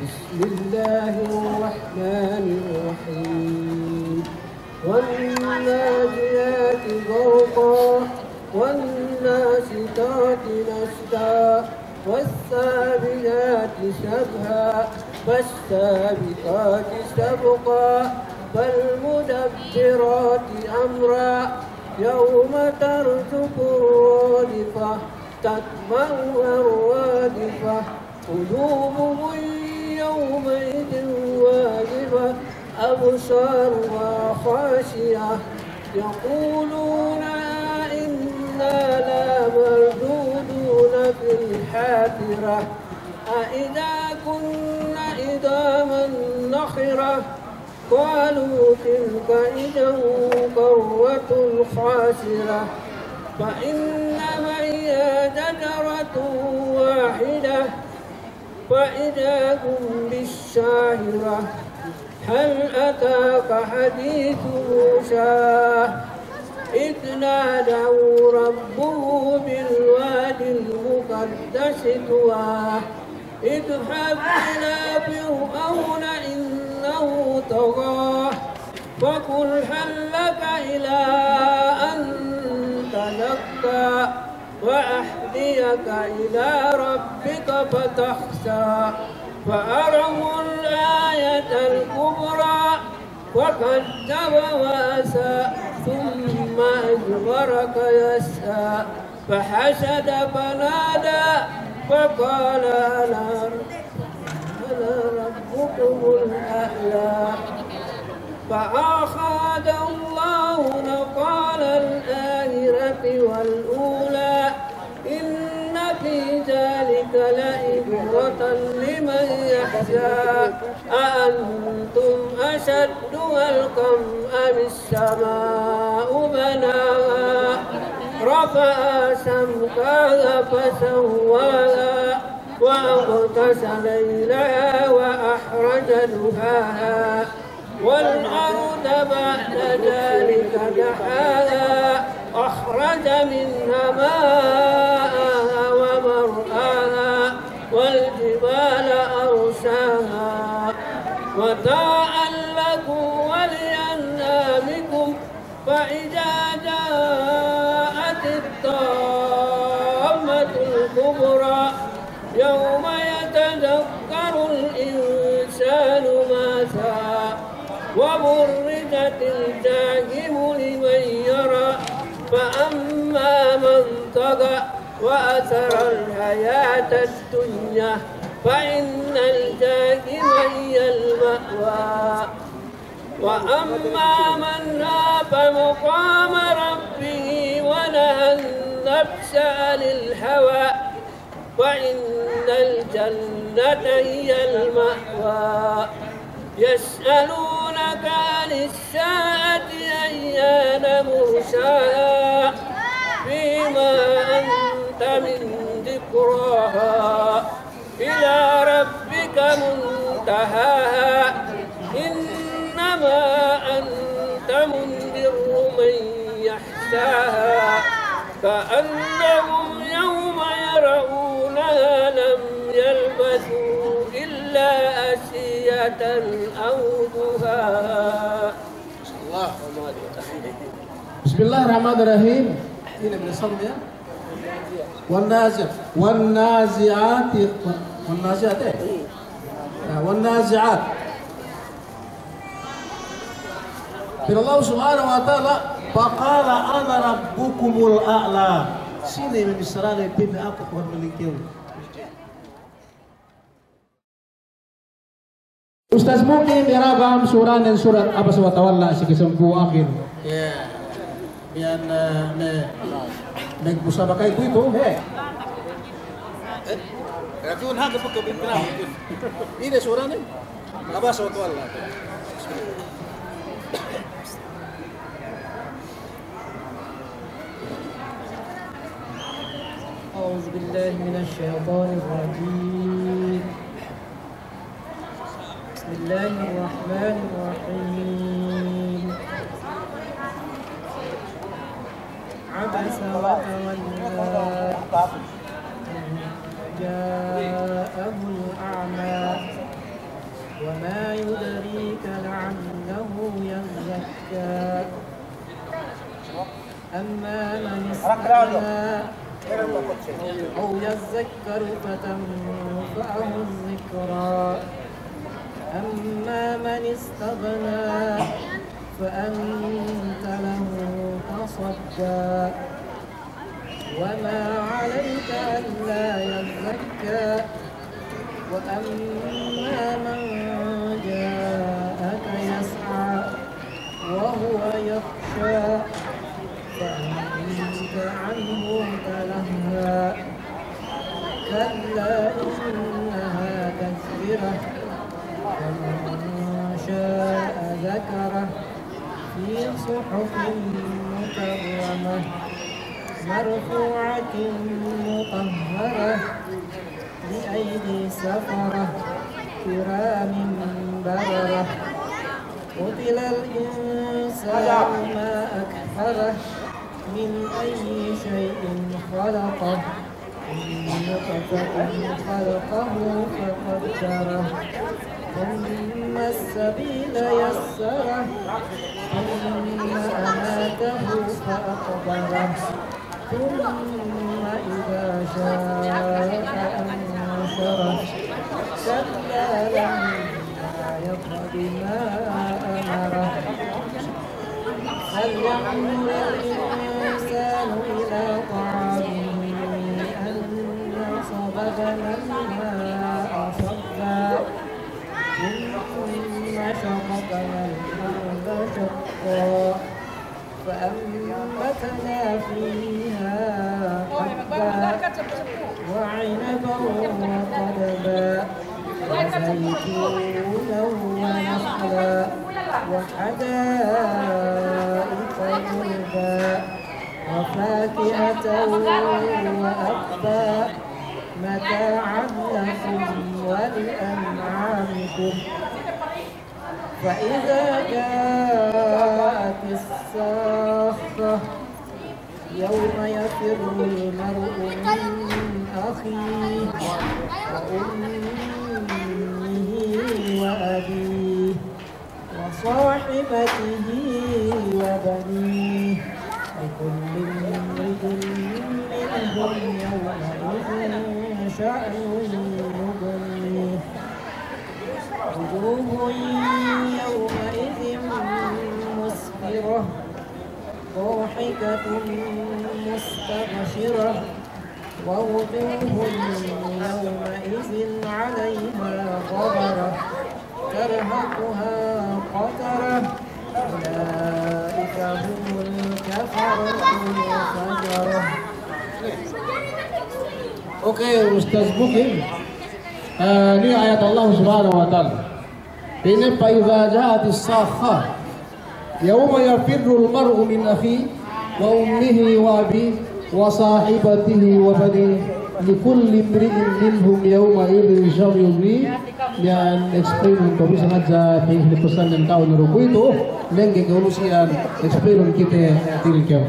بسم الله الرحمن الرحيم والناجيات غرقا والناشطات نشطا والسابحات سبحا فالسابقات سبقا فالمدبرات أمرا يوم ترجف الرادفة تتبعها الرادفة قلوب يومئذ واجفة أبصارها خاشعة يقولون إنا لمردودون في الحافرة أإذا كنا عظاما نخرة قالوا تلك إذا كرة خاسرة فإنما هي شجرة واحدة فإذا هم بالساهرة هل أتاك حديث موسى إذ نادوا ربه بالوادي المقدس طوى اذهب إلى فرعون إنه طغى فقل هل لك إلى أن تزكى وأهديك إلى ربك فتخشى فأره الآية الكبرى وكذب وأسى ثم أدبرك يسعى فحشد فنادى فقال أنا ربكم الأعلى فأخذ الله نقال الآخرة والأولى إن في ذلك لعبرة لمن يخشى أأنتم أشد خلقا أم السماء بناها رفع سمكها فسواها وأغطش ليلها وأخرج ضحاها والأرض بعد ذلك دحاها أخرج منها ماءها ومرعاها والجبال أرساها متاعا لكم ولأنعامكم فإذا جاءت الطامة الكبرى يوم يتذكر الإنسان ما سعى وبرزت الجحيم لمن يرى فأما من طغى وأثر الحياة الدنيا فإن الجحيم هي المأوى وأما من خاف مقام ربه ونهى النفس عن الهوى فإن الجنة هي المأوى يسألونك عن الساعة أيان مرساها فيما أنت من ذكراها إلى ربك منتهاها إنما أنت منذر من يخشاها كأنهم يوم يرونها لم يلبثوا إلا عشية أو ضحاها. Bismillahirrahmanirrahim. Ini bersama ya. والنازعات Bila Allah subhanahu wa ta'ala Faqala ana rabbukumul a'la. Sini misalnya pimi aku Tuhan melingkir. Ustaz Mukim iragam surah dan surat Abbas wa Tawalla si kesempu akhir. Ya. Biar musabaqah itu Racun hak apa kepimpinan? Ini surah ni Abbas wa Tawalla. أعوذ بالله من الشيطان الرجيم بسم الله الرحمن الرحيم عبس وتولى جاءه الأعمى وما يدريك لعله يزكى أما من استغنى أو يذكر فتنفعه الذكرى أما من استغنى فأنت له تصدى وما عليك ألا يزكى وأما من جاءك يسعى وهو يخشى فأنت عنه تلهى كلا إنها تذكرة فمن شاء ذكره في صحف مكرمة مرفوعة مطهرة بأيدي سفرة كرام بررة قتل الإنسان ما أكفره من أي شيء خلقه من نطفة خلقه فقدره ثم السبيل يسره ثم أماته فأقبره ثم إذا شاء أنشره كلا لما يقض ما أمره فلينظر الإنسان إلى طعامه أنا صببنا الماء صبا ثم شققنا الأرض شقا فأنبتنا فيها حبا وعنبا وقضبا وزيتونا ونخلا وحدائق غلبا وفاكهة وأبا متاعا لكم ولأنعامكم فإذا جاءت الصاخة يوم يفر المرء من أخيه وأمه وأبيه وصاحبته وبنيه لكل امرئ منهم يومئذ شأن يغنيه وجوه يومئذ مسفرة ضاحكة مستبشرة ووجوه يومئذ عليها غبرة ترهقها قترة أولئك هم الكفرة الفجرة Oke, Ustaz Mukim. Ini ayat Allah Subhanahu wa taala. Ini fa idza ja'atis sakhah yauma yafirrul mar'u min akhi wa ummihi wa abi wa sahibatihi wa bani likulli imri'in minhum yawma idzin syarrun yang explain ko bisa nga pesan ng tao na ruko ito lengge kaulusian explain kita tilkaw.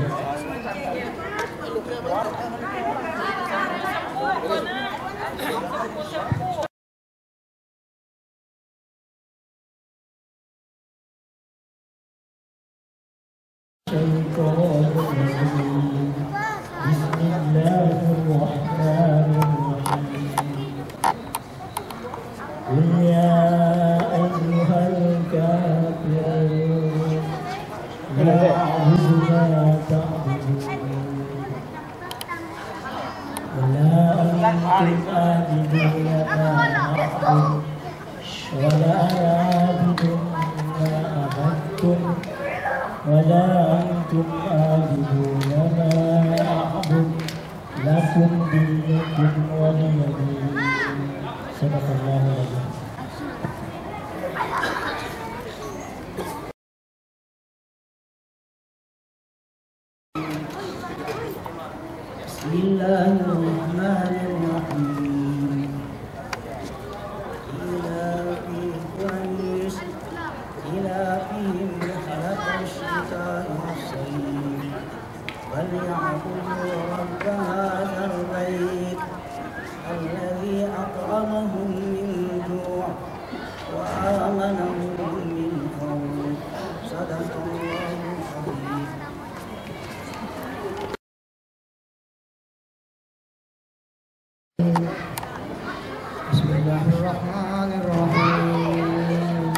Bismillahirrahmanirrahim.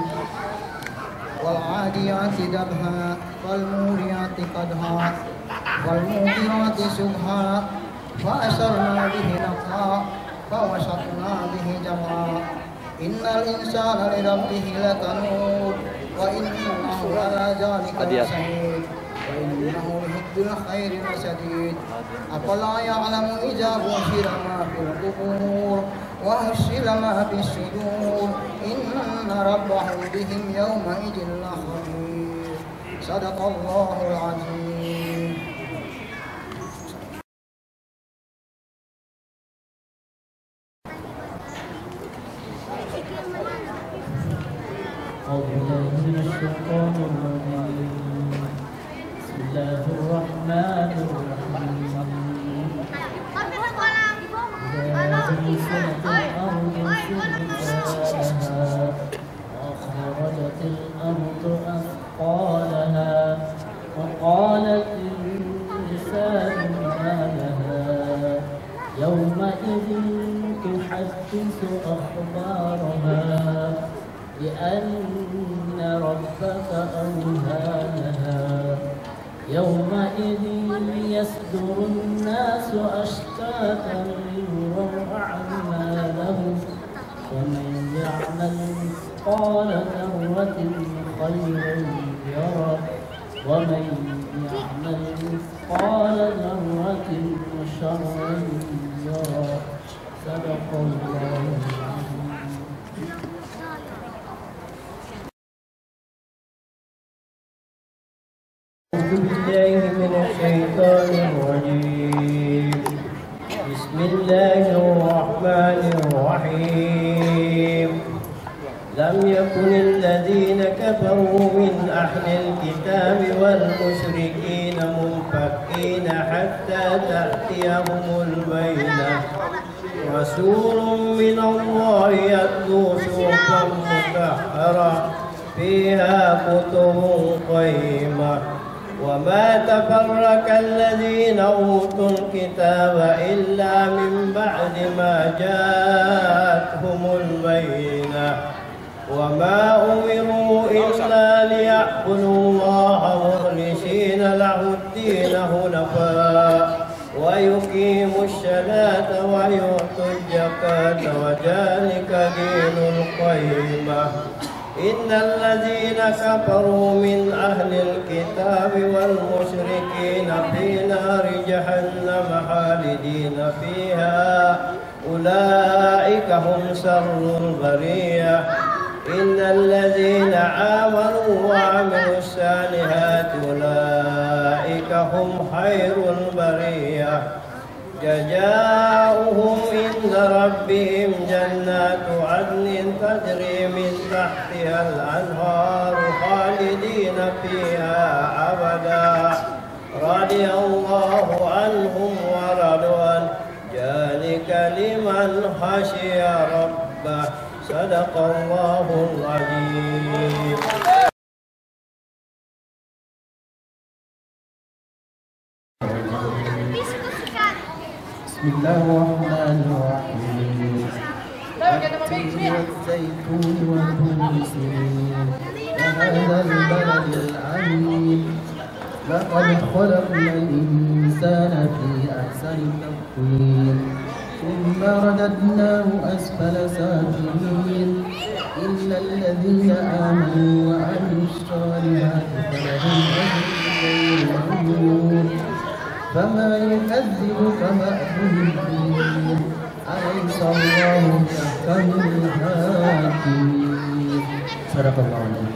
Wal 'adiyati dabha wal muriyati qadha wal mughirati subha fa asarna bihi naqha fa wasatna bihi jam'a innal insana li rabbihi lakanud wa innahu ala dhalika lashahid wa innahu lihubbil khairi lasadid afala ya'lamu idza bushira ma fil qubur wa husila ma fis sudur inna rabbahum bihim yawma idin lakhabir sadaqallahul azim. أخرجت الأرض أثقالها وقال الإنسان ما لها يومئذ تحدث أخبارها بأن ربك أوهى لها يومئذ يصدر الناس أشتاتا ليروا أعمالهم ومن يعمل مثقال ذرة خيرا يره ومن يعمل مثقال ذرة شرا يره صدق الله العظيم. أعوذ بالله من الشيطان الرجيم. بسم الله الرحمن الرحيم. لم يكن الذين كفروا من أهل الكتاب والمشركين منفكين حتى تأتيهم البينة رسول من الله يتلو صحفا مطهرة فيها كتب قيمة وما تفرق الذين أوتوا الكتاب إلا من بعد ما جاءتهم البينة وما أمروا إلا ليعبدوا الله مخلصين له الدين حنفاء ويقيموا الصلاة ويؤتوا الزكاة وذلك دين القيمة إن الذين كفروا من أهل الكتاب والمشركين في نار جهنم خالدين فيها أولئك هم شر البرية إن الذين آمنوا وعملوا الصالحات أولئك هم خير البرية جزاؤهم عند ربهم جنات عدن تجري من تحتها الأنهار خالدين فيها أبدا رضي الله عنهم ورضوا عنه ذلك لمن خشي ربه صدق الله العظيم. بسم الله الرحمن الرحيم والتين والزيتون والطور سنين وهذا البلد العظيم لقد خلقنا الإنسان في أحسن تقويم ثم رددناه أسفل سافلين إلا الذين آمنوا وعملوا الصالحات فلهم أجر غير ممنون فما يكذبك بعد الدين أليس الله بأحكم الحاكمين صدق الله العظيم.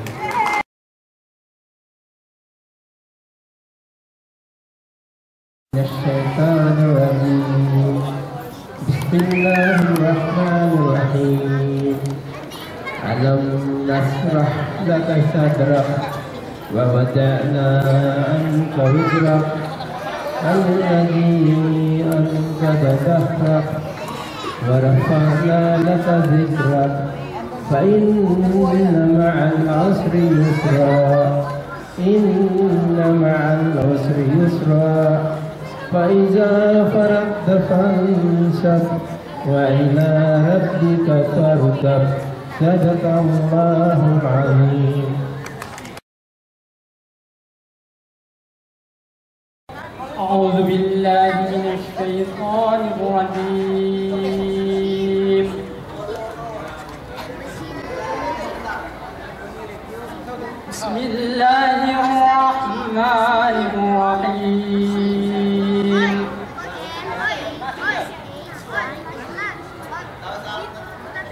من الشيطان الرجيم بسم الله الرحمن الرحيم ألم نشرح لك صدرك ووضعنا عنك وزرك الذي أنقض ظهرك ورفعنا لك ذكرك فإن مع العسر يسرا إن مع العسر يسرا فإذا فرغت فانصب وإلى ربك فارغب صدق الله العظيم. أعوذ بالله من الشيطان الرجيم. بسم الله الرحمن الرحيم.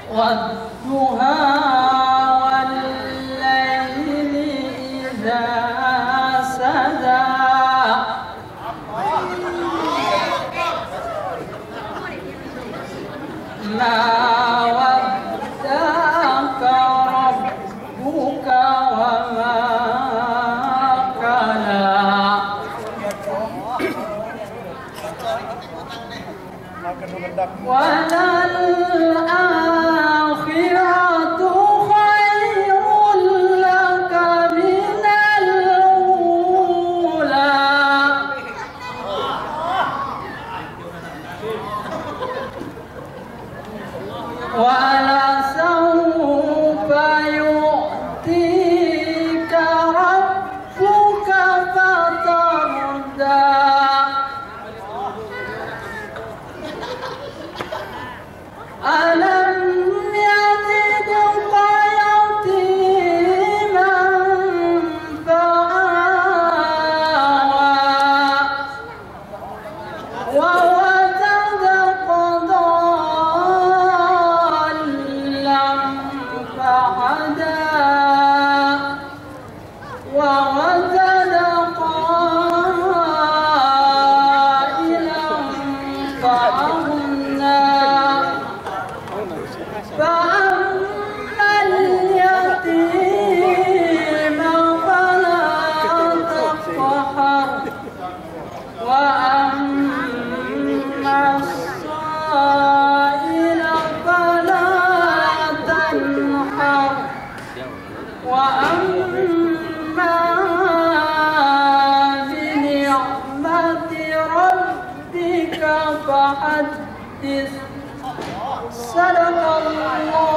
والضحى والليل إذا سجى ما ودعك ربك وما قلى وللآخرة خير لك من الأولى ولسوف يؤتيك ربك فترضى ألم يجدك يتيما فآوى ووجدك ضالا فهدى ووجدك عائلا فأغنى فأما اليتيم فلا تقهر وأما السائل فلا تنهر وأما بنعمة ربك فحدث صدق الله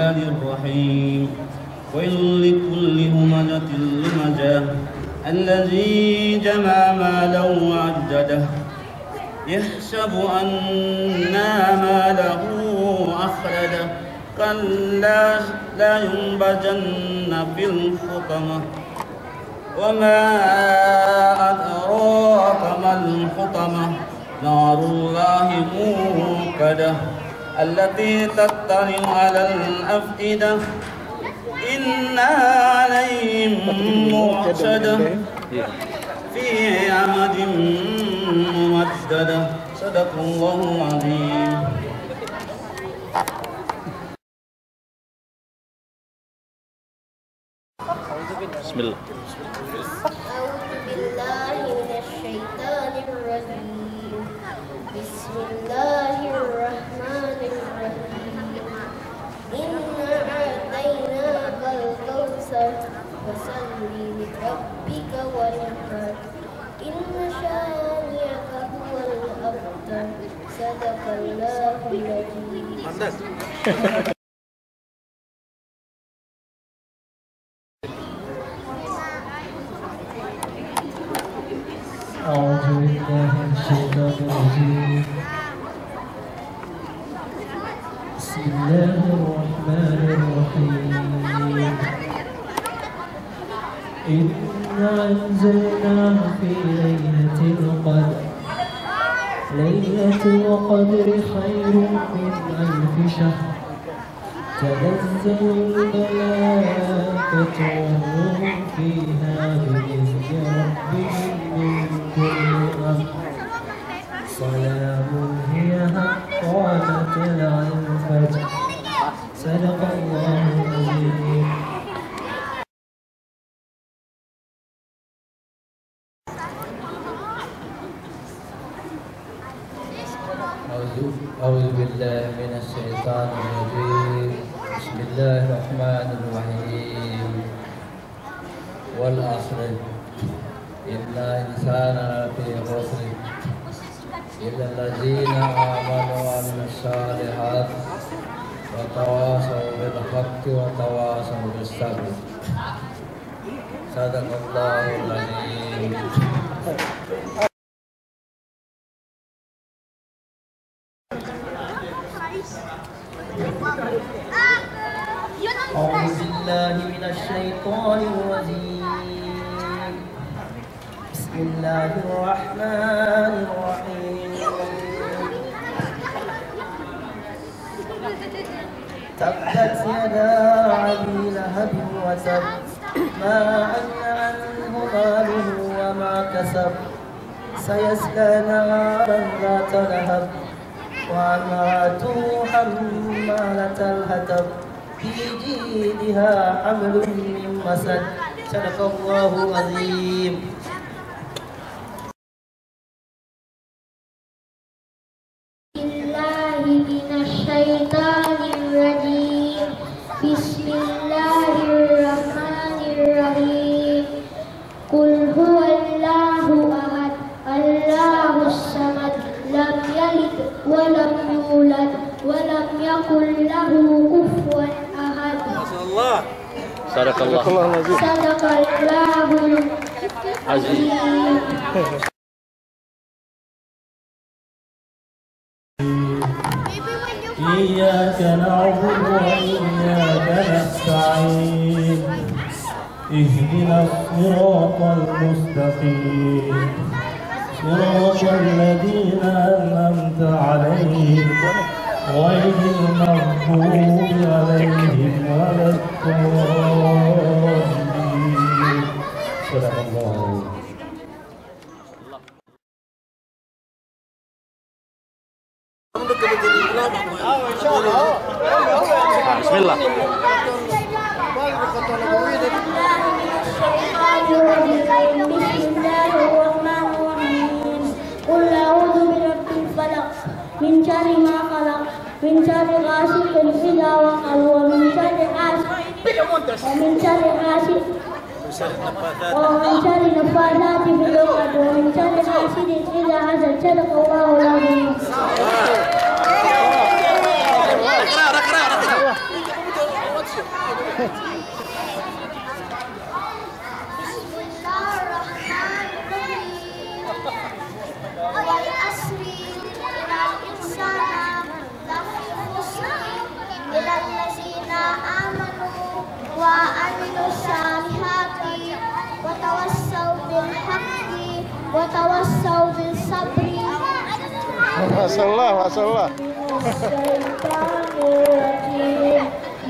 الرحيم ويل لكل همزة لمزة الذي جمع مالا وعدده يحسب أن ماله أخرجه كلا لا ينبذن في الحطمة وما أدراك ما الحطمة نار الله موقدة التي تطلع على الأفئدة إنها عليهم موصدة في عمد ممددة صدق الله العظيم. بسم الله. أعوذ بالله من الشيطان الرجيم. بسم الله الرحمن الرحيم. إنا أعطيناك الكوثر فصل لربك وانحر إن شانئك هو الأبتر صدق الله العظيم. أعوذ بالله من الشيطان الرجيم. بسم الله الرحمن الرحيم. إنا أنزلناه في ليلة القدر. ليلة القدر خير من ألف شهر. تنزل الملائكة والروح فيها بإذن ربهم من كل أمر. سلام هي حتى مطلع الفجر. صدق الله العظيم. أعوذ بالله من الشيطان الرجيم. بسم الله الرحمن الرحيم. والعصر إن الإنسان لفي خسر إلا الذين آمنوا وعملوا الصالحات وتواصوا بالحق وتواصوا بالصبر. صدق الله العظيم. أعوذ بالله من الشيطان الرجيم. بسم الله الرحمن الرحيم. تبت يدا أبي لهب وتب ما أغنى عنه ماله وما كسب سيصلى نارا ذات لهب وامرأته حمالة الحطب في جيدها حبل من مسد. صدق الله العظيم. بالله من الشيطان الرجيم. بسم الله الرحمن الرحيم. قل هو الله أحد الله الصمد لم يلد ولم يولد ولم يكن له كفوا أحد. صدق الله العظيم. صدق الله العظيم. إياك نعبد وإياك نستعين اهدنا الصراط المستقيم صراط الذين أنعمت عليهم غير المغضوب عليهم ولا الضالين. صدق الله. بسم الله. قل أعوذ برب الفلق من شر ما خلق من شر غاسق إذا وقب ومن شر حاسد ومن شر حاسد ومن شر النفاثات في العقد ومن شر حاسد إذا حسد. صدق الله العظيم. والعصر إن الإنسان لفي خسر إلا الذين آمنوا وعملوا الصالحات وتواصوا بالحق وتواصوا بالصبر. ما شاء الله ما شاء الله.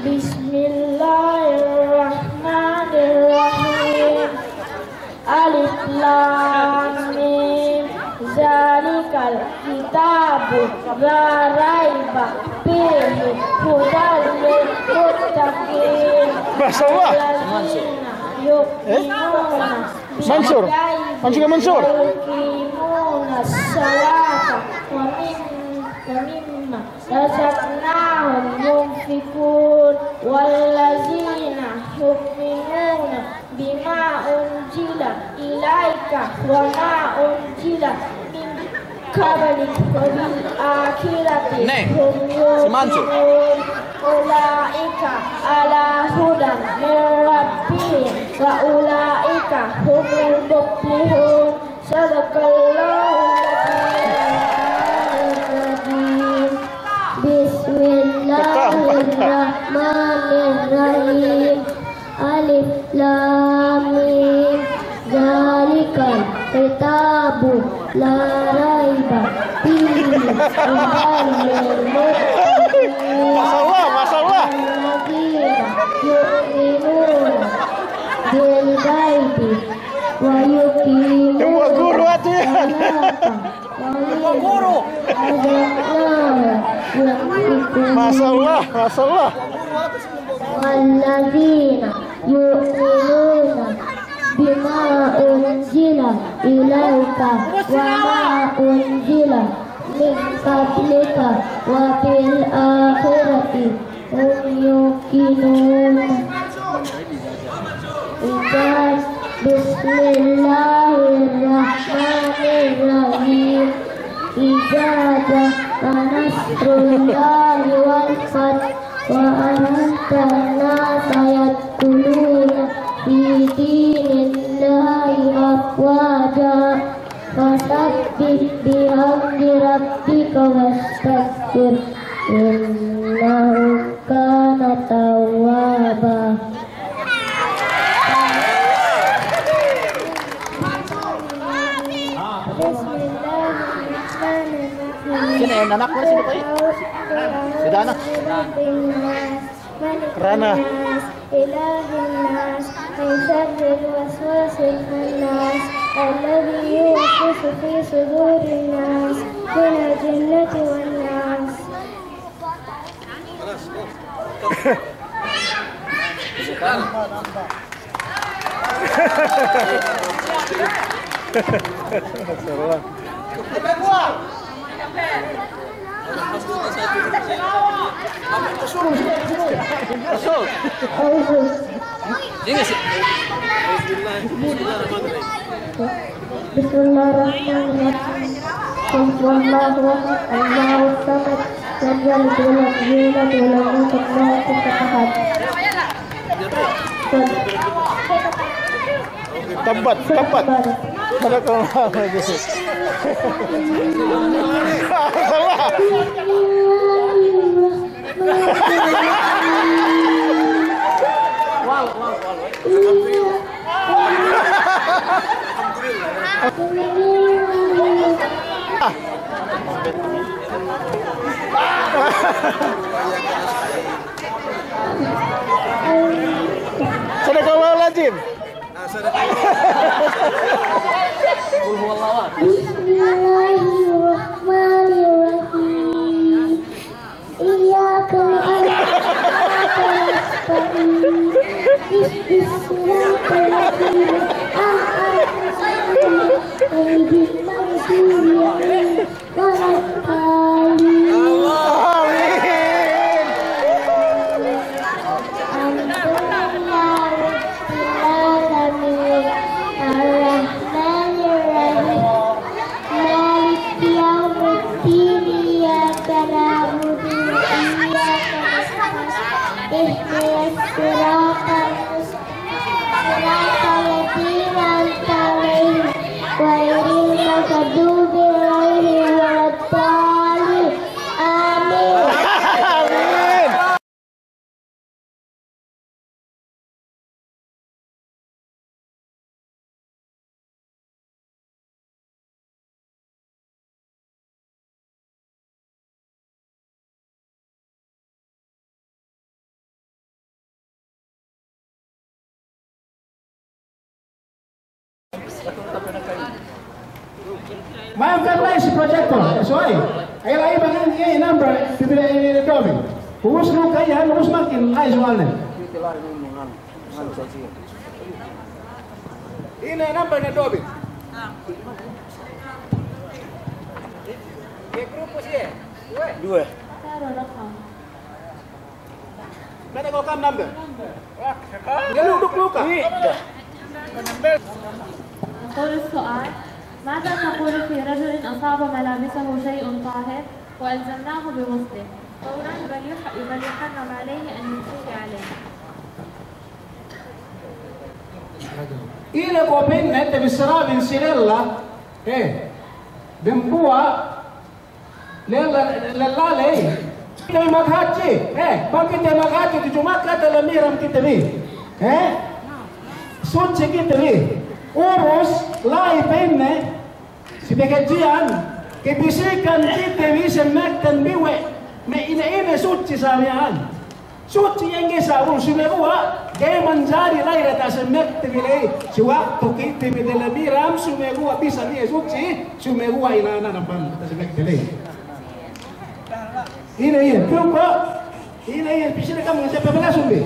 بسم الله الرحمن الرحيم. ألف لام ميم ذلك الكتاب لا ريب فيه هدى للمتقين. ما شاء الله. منصور منصور يقيمون الصلاة ومما رزقناهم ينفقون والذين يؤمنون بما أنزل إليك وما أنزل من قبلك وبالآخرة هم يؤمنون أولئك على هدى من ربهم وأولئك هم المفلحون. صدق الله العظيم. بسم الله الرحمن الرحيم. ألف لام ميم ذلك الكتاب لا ريب فيه هدى للمتقين. ما شاء الله ما شاء الله. الذين يؤمنون بالغيب ويقيمون ما شاء الله ما شاء الله. والذين يؤمنون بما أنزل إليك وما أنزل من قبلك وبالآخرة هم يوقنون. Bismillahirrahmanirrahim. Idza jaa nasrullahi wal fath wa anta an-nasa yadkhuluna fi dinillahi afwaja fasabbih bihamdi rabbika wastaghfir innahu kana tawwaba. Sini yang anak mana sini Pak? Sudah anak. Kerana. Ilahinnas, syarril waswasil khannas, alladhi yuwaswisu fi sudurin nas, minal jinnati wan nas. Bismillahirrahmanirrahim. Allahu samad, lam yalid wa lam yulad wa lam yakul lahu kufuwan ahad. Tempat. Mana kau lagi? Salah. Wow. Sadaqallahul-azim. Bismillahirrahmanirrahim. Iyyaka na'budu wa Maafkan si projector, soalnya ay lagi bagian ini number tidak ini domi. Humus lu kaya, humus makin lagi soalnya. Ini numbernya domi. Ye grupo sih? Dua. Mana kau kam number? Geluduk luka. نقول السؤال: ماذا تقول في رجل أصاب ملابسه شيء طاهر وألزمناه بغسله فورا بل يحرم عليه أن يمسك عليه؟ Ile ko pinne te bisra bin sinella bimbua lella lei te maghachi bakit te maghachi tu cuma kata lamiram kita ni suci kita ni urus lai pinne si pegajian kebisikan kita bisa makan biwe me ina suci samian suci yang kita urus semua kaya menjadi lahir atas semek tebile si waktu kita bidela biram semua bisa dia suci semua ina nampan atas semek tebile ini berapa ini bisa kamu siapa belas umbi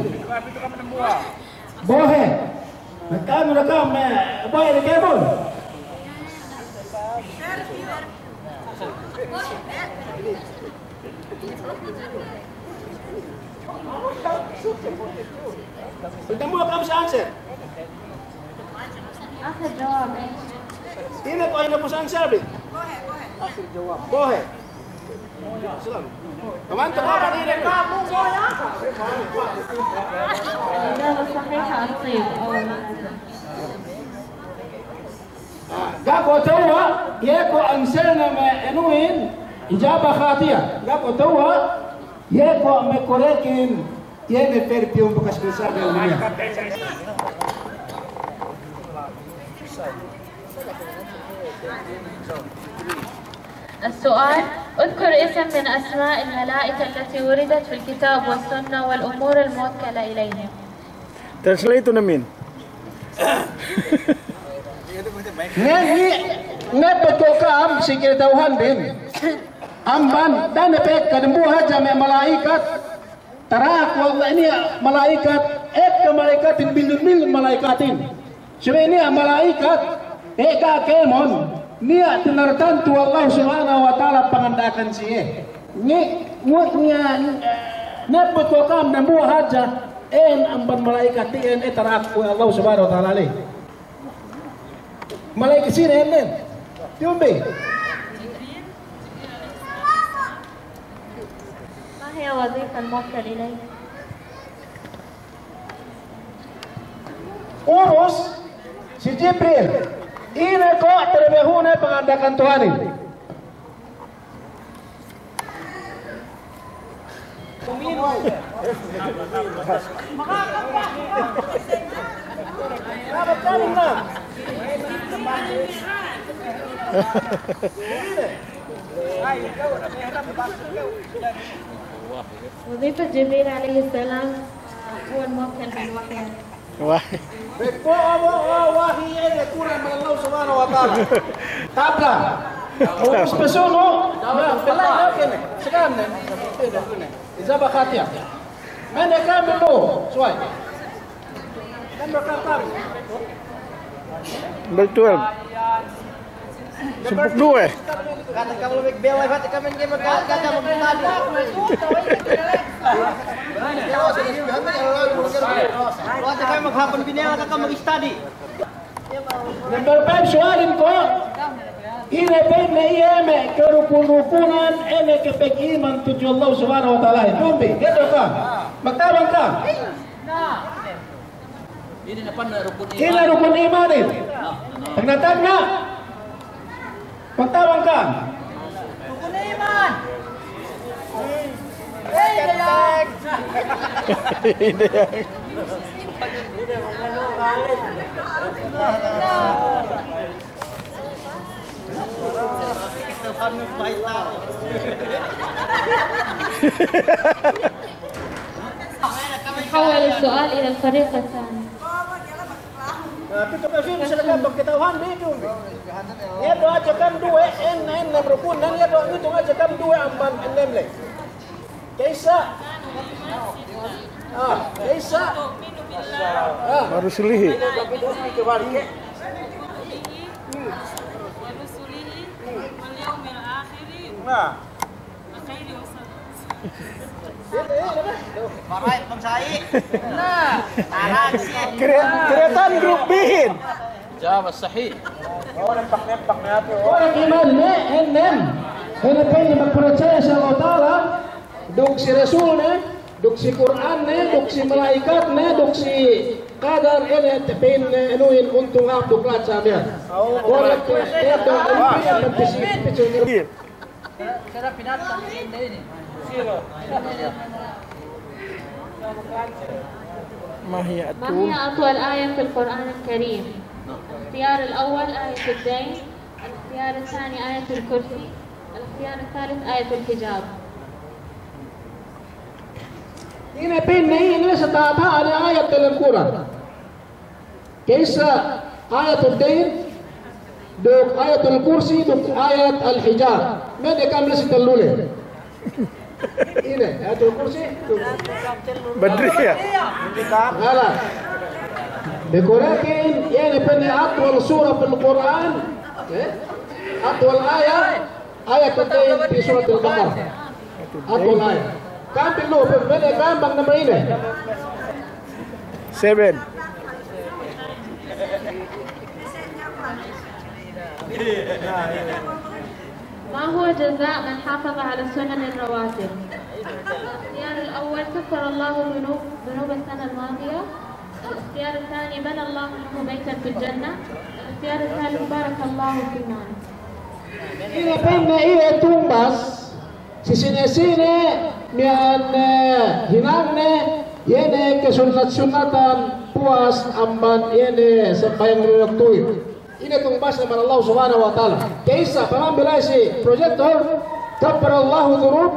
bohe kamu rekam bohe de kebun Bertemu kamu answer. آخر جواب إيش؟ Ini kok ini pesan siapa? Akhir jawab. Bohe. Selalu. Kaman apa ini? Kamu boya. الإجابة الصحيحة الطيب أول مرة. Gako tawa yeko ansana ma enuin ijaba khatia. Gako tawa yeko me korekin yene perpium bekas besar dunia. السؤال: اذكر اسم من أسماء الملائكة التي وردت في الكتاب والسنة والأمور الموكلة إليهم. Translate na min. Ngepet ko kam sikir tauhan din. Amban dan epek kadembuha jame malaikat. Tarak wala ini malaikat ke malaikatin bilun malaikatin. Ini malaikat eka kemon niya tinartantu Allah subhanahu wa ta'ala pangandakan siya. Ngepet ko kam dembuha haja amban malaikat tiyan tarak Allah subhanahu wa ta'ala li. Malaikat sini enen. Tiumbe. ما هي وظيفة الموكل إليه؟ Urus si Jibril. Ini kok terbehuna pengandakan Tuhan ini. وظيفة جبريل عليه السلام هو الموكل بالوحي. Wahai ini kurang dengan Allah subhanahu wa ta'ala. Tabla. Urus pesuno. Sekarang nih. Ijabah khatia. Mana kami lo? Suai. Kan berkata. Betul. Sebut dua. Kata kamu lebih bela hati kami ini berkata kamu tadi. Waktu kami maghapon binela kami mag-study. Number 5 soalin ko. Ini na iyame kerupun-rupunan ene kepekiman tujuh Allah subhanahu wa ta'ala. Tumbi, gitu ka? Magtawang ka? Ini napan rukun iman. Ini rukun iman ini. Tagnatag na. Magtawang ka? Rukun iman. Ini yang نحول السؤال إلى الفريق الثاني. Tapi kapasyon sa nagabag kitauhan dito. Yedo aja kan dua en rukun dan yedo itu aja kan dua amban enlemle. Kaisa. Kaisa. Baru sulihi. Alright, Bang Sai. Nah, tarak sih. Keretan grup bihin. Jawab sahih. Nempak na ato. Orang iman ne enem. Kaya kayo magpercaya sa Allah Ta'ala. Duk si Rasul ne, duk si Quran ne, duk si malaikat ne, duk si kadar ene tepin ne enuin untung abduk lat sa amin. Orang ito ang pagpisi. Sarap pinatang ini. ما هي أطول آية في القرآن الكريم؟ الاختيار الأول آية الدين، الاختيار الثاني آية الكرسي، الاختيار الثالث آية الحجاب. Ini ini setata ada ayat dalam Quran. Kisah ayatul dain, duk ayatul kursi, duk ayat al-hijab. Mana kami setelule? Ini ayatul kursi. Badri ya. Hala. Dikorekin ini pene atwal surah fil Quran. Atwal ayat dain di surat al-Baqarah. Atwal ayat. Kami lo, pwede kambang naman ini. 7. ما هو جزاء من حافظ على السنن الرواتب؟ الاختيار الأول كفر الله ذنوب السنة الماضية. الاختيار الثاني بنى الله له بيتا في الجنة. الاختيار الثالث بارك الله في ماله. Ini penne iya tumbas sisine mian hinangne yene kesunat-sunatan puas amban yene sembayang waktuin. Ini tumbas sama Allah Subhanahu wa taala. Kaisa pengambil si projektor kafarallahu dzunub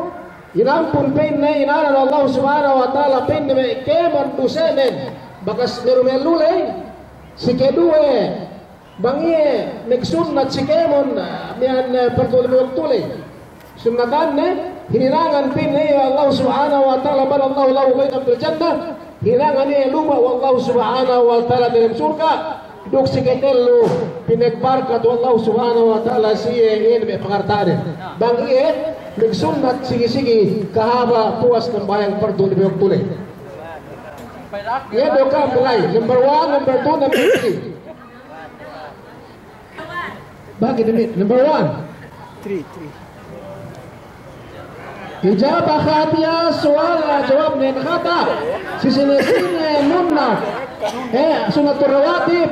inampun penne inana Allah Subhanahu wa taala penne me keman dusenen bakas merumelule si kedua bangie nagsunnat si kemon mian pertulong waktule sunnatanne hinirangan pinne Allah Subhanahu wa taala bar Allah lahu baitan fil jannah hilangan ni luma wallahu Subhanahu wa taala dalam surga duk si ketelu pinagbarkat Allah Subhanahu wa taala siye me pangartane bangie nagsunnat sige kahaba puas ng bayang pertulong waktule ya doka mulai number 1 number 2 number 3 bagi demi number 1 ijabah khatia soal jawab nen khata sisine nunna sunnatul rawatib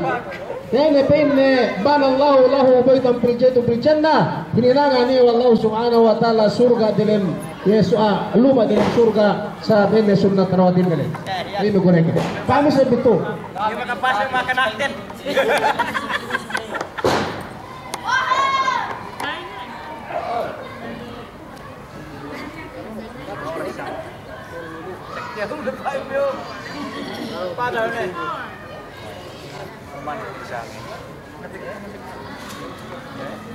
ne penne banallahu lahu baitan fil jannah hininanga ni wallahu subhanahu wa taala surga dalam Yesua luma dalam surga sa penne sunnat rawatib kale ini begoreng kami sebetul makan pasir makan akten. Ya udah Pak Bio. Padahal nih. Mana bisa.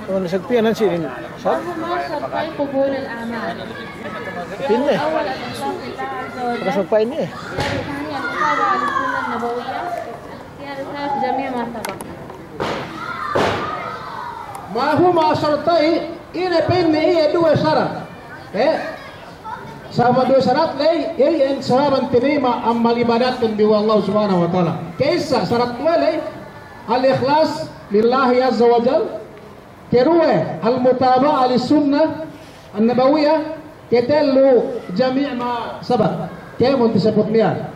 Oh, nasagpian nan sirin. وهما شرطي قبول الأعمال. Pinne. الأول الإخلاص لله عز وجل. Pakas magpain niya. الاختيار الثاني المتابعة للسنة النبوية. الاختيار الثالث جميع ما سبق. ما huma syartai ini penne iya dua syarat sama dua syarat lay yang sahabat terima amal ibadat bi Allah Subhanahu wa taala kaisa syarat dua lay al ikhlas lillahi azza wa jal kedua al mutaba'ah lis sunnah an nabawiyah ketelu jami' ma sabaq kemo disebut niya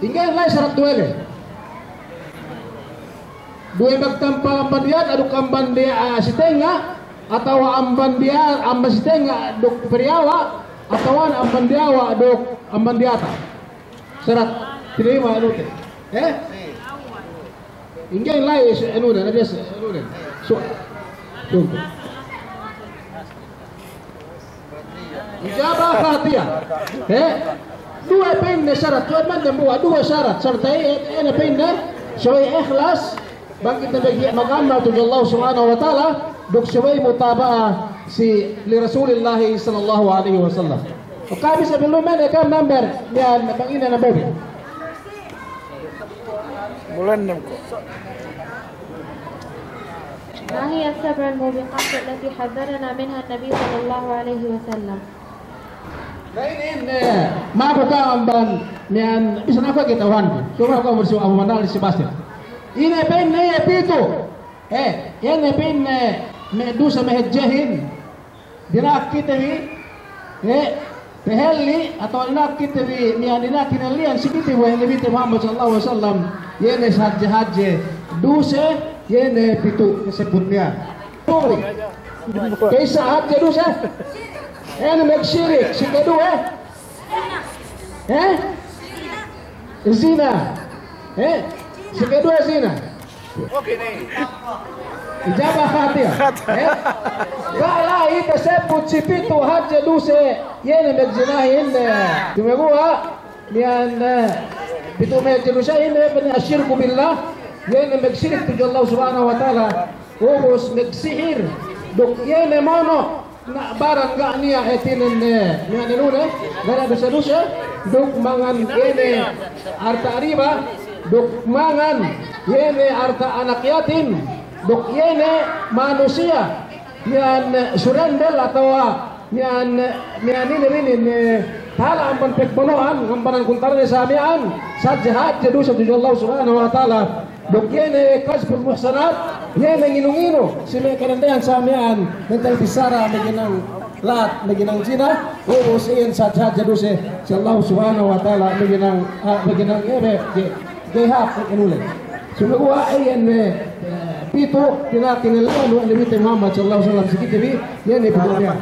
tinggal lay syarat dua lay dua magtampa ambandian aduk ambandia sitenga atau ambandia ambasitenga duk periawa atau ambandiawa duk ambandiata syarat terima anu ingin lai anu dan ada anu dan so ijabah khatia dua penne syarat tuan mandam dua syarat serta ene penne syai ikhlas bagi kita makamna tujuh Allah Subhanahu wa taala duk syai mutaba'ah si li Rasulillah sallallahu alaihi wasallam. Kami sebelum mana kam number dan bangina number. Bulan 6 ko. ما هي السبع الموبقات التي حذرنا منها النبي صلى الله عليه وسلم؟ Lain mako ka amban nian bisa nako kita wan. Coba kau bersih Abu Manal si Basir. Ini penne pito. Ini penne medusa mehjahin. Dinak kita wi. Pehelli atau dinak kita wi nian dinak kinalian sikiti wa Nabi Muhammad sallallahu alaihi wasallam. Yene haji dusa yene pito disebutnya. Kaisa haji dusa. Ini megsyirik si kedua zina si kedua zina Oke nih. ijabah khatia galai tersebut si pitu haja duse yene megzinahin tumegua nian pitu megzinusahin bani asyirku billah yene megsyirik tujuh Allah Subhanahu wa taala urus megsihir duk yene mono na barang gak niya etinin niya nilune gara dosa-dosa duk mangan yene harta riba duk mangan yene harta anak yatim duk yene manusia yan surendel atau yan ini hala ampan pekbonoan ngampanan kuntaran samian sajahat jadi dosa Allah Subhanahu wa taala Dok yan kasbul muhsanat, yan ang inong-ino. Si may kanandayan sa amin, mental bisara, may ginang lahat, may ginang zina, o siyan sa jaduse, si Allah subhanahu wa ta'ala, may ginang gayhap, inulit. Sumagawa ay yan, pito, tinakinilawan, wa Nabi Muhammad sallallahu alaihi wasallam, sige tabi, yan ay pagod yan.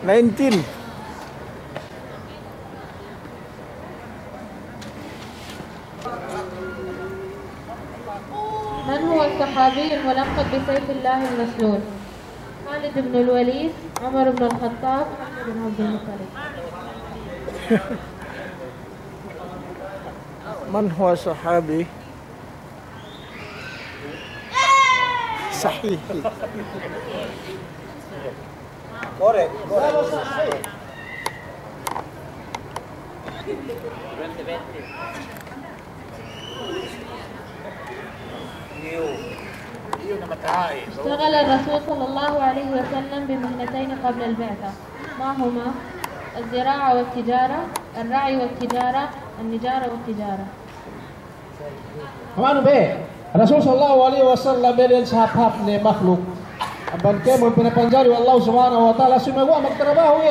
19. من هو الصحابي الملقب بسيف الله المسلول؟ خالد بن الوليد، عمر بن الخطاب، بن عبد المطلب. من هو صحابي صحيح؟ Correct. اشتغل الرسول صلى الله عليه وسلم بمهنتين قبل البعثة، ما هما؟ الزراعة والتجارة، الرعي والتجارة، النجارة والتجارة. Ano be? Rasul sallallahu alaihi wasallam berian sahabat ni makhluk. Aban kemo pinapanjari Allah subhanahu wa ta'ala sumagawa magtrabaho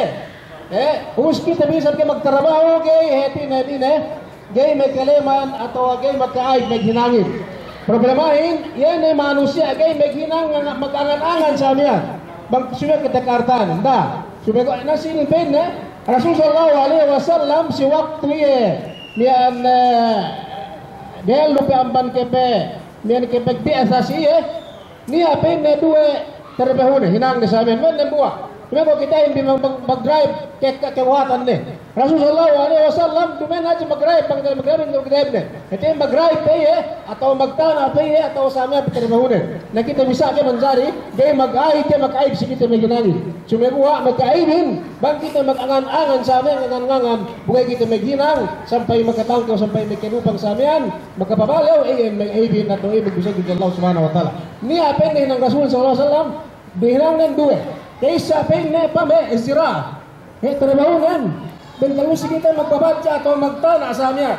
Us kita bisa ke magtrabaho heti na din gay may kaleman atau gay magkaay may hinangin. Problemahin, yan ay manusia gay may hinang mag-angan-angan sa amin. Bang suya kita kartan, da. Suya ko nasilipin Rasul sallallahu alaihi wasallam si waktu mian gel lupa amban kepe mian kepe biasa sih ni apa ini dua terbahune hinang di sana men buah. Cuma kita yang mag-drive kewatan nih. Rasul sallallahu alaihi wasallam cuma aja mag-drive Itu yang mag-drive atau magtanah atau sama terbahune. Nah kita bisa ke mencari gay mag-aib sih kita meginangi. Cuma buah mag-aibin bang kita mag-angan-angan sama angan-angan bukan kita meginang sampai makatangkaw sampai mekenupang samian makapabalaw mag-aibin atau bisa juga Allah subhanahu wa ta'ala. Ni apa ini ng Rasul sallallahu alaihi wasallam bihilangan dua. Kaysa penne pame zira. Trabahunan. Ben kalau kita magbabaca atau magtana sa amya.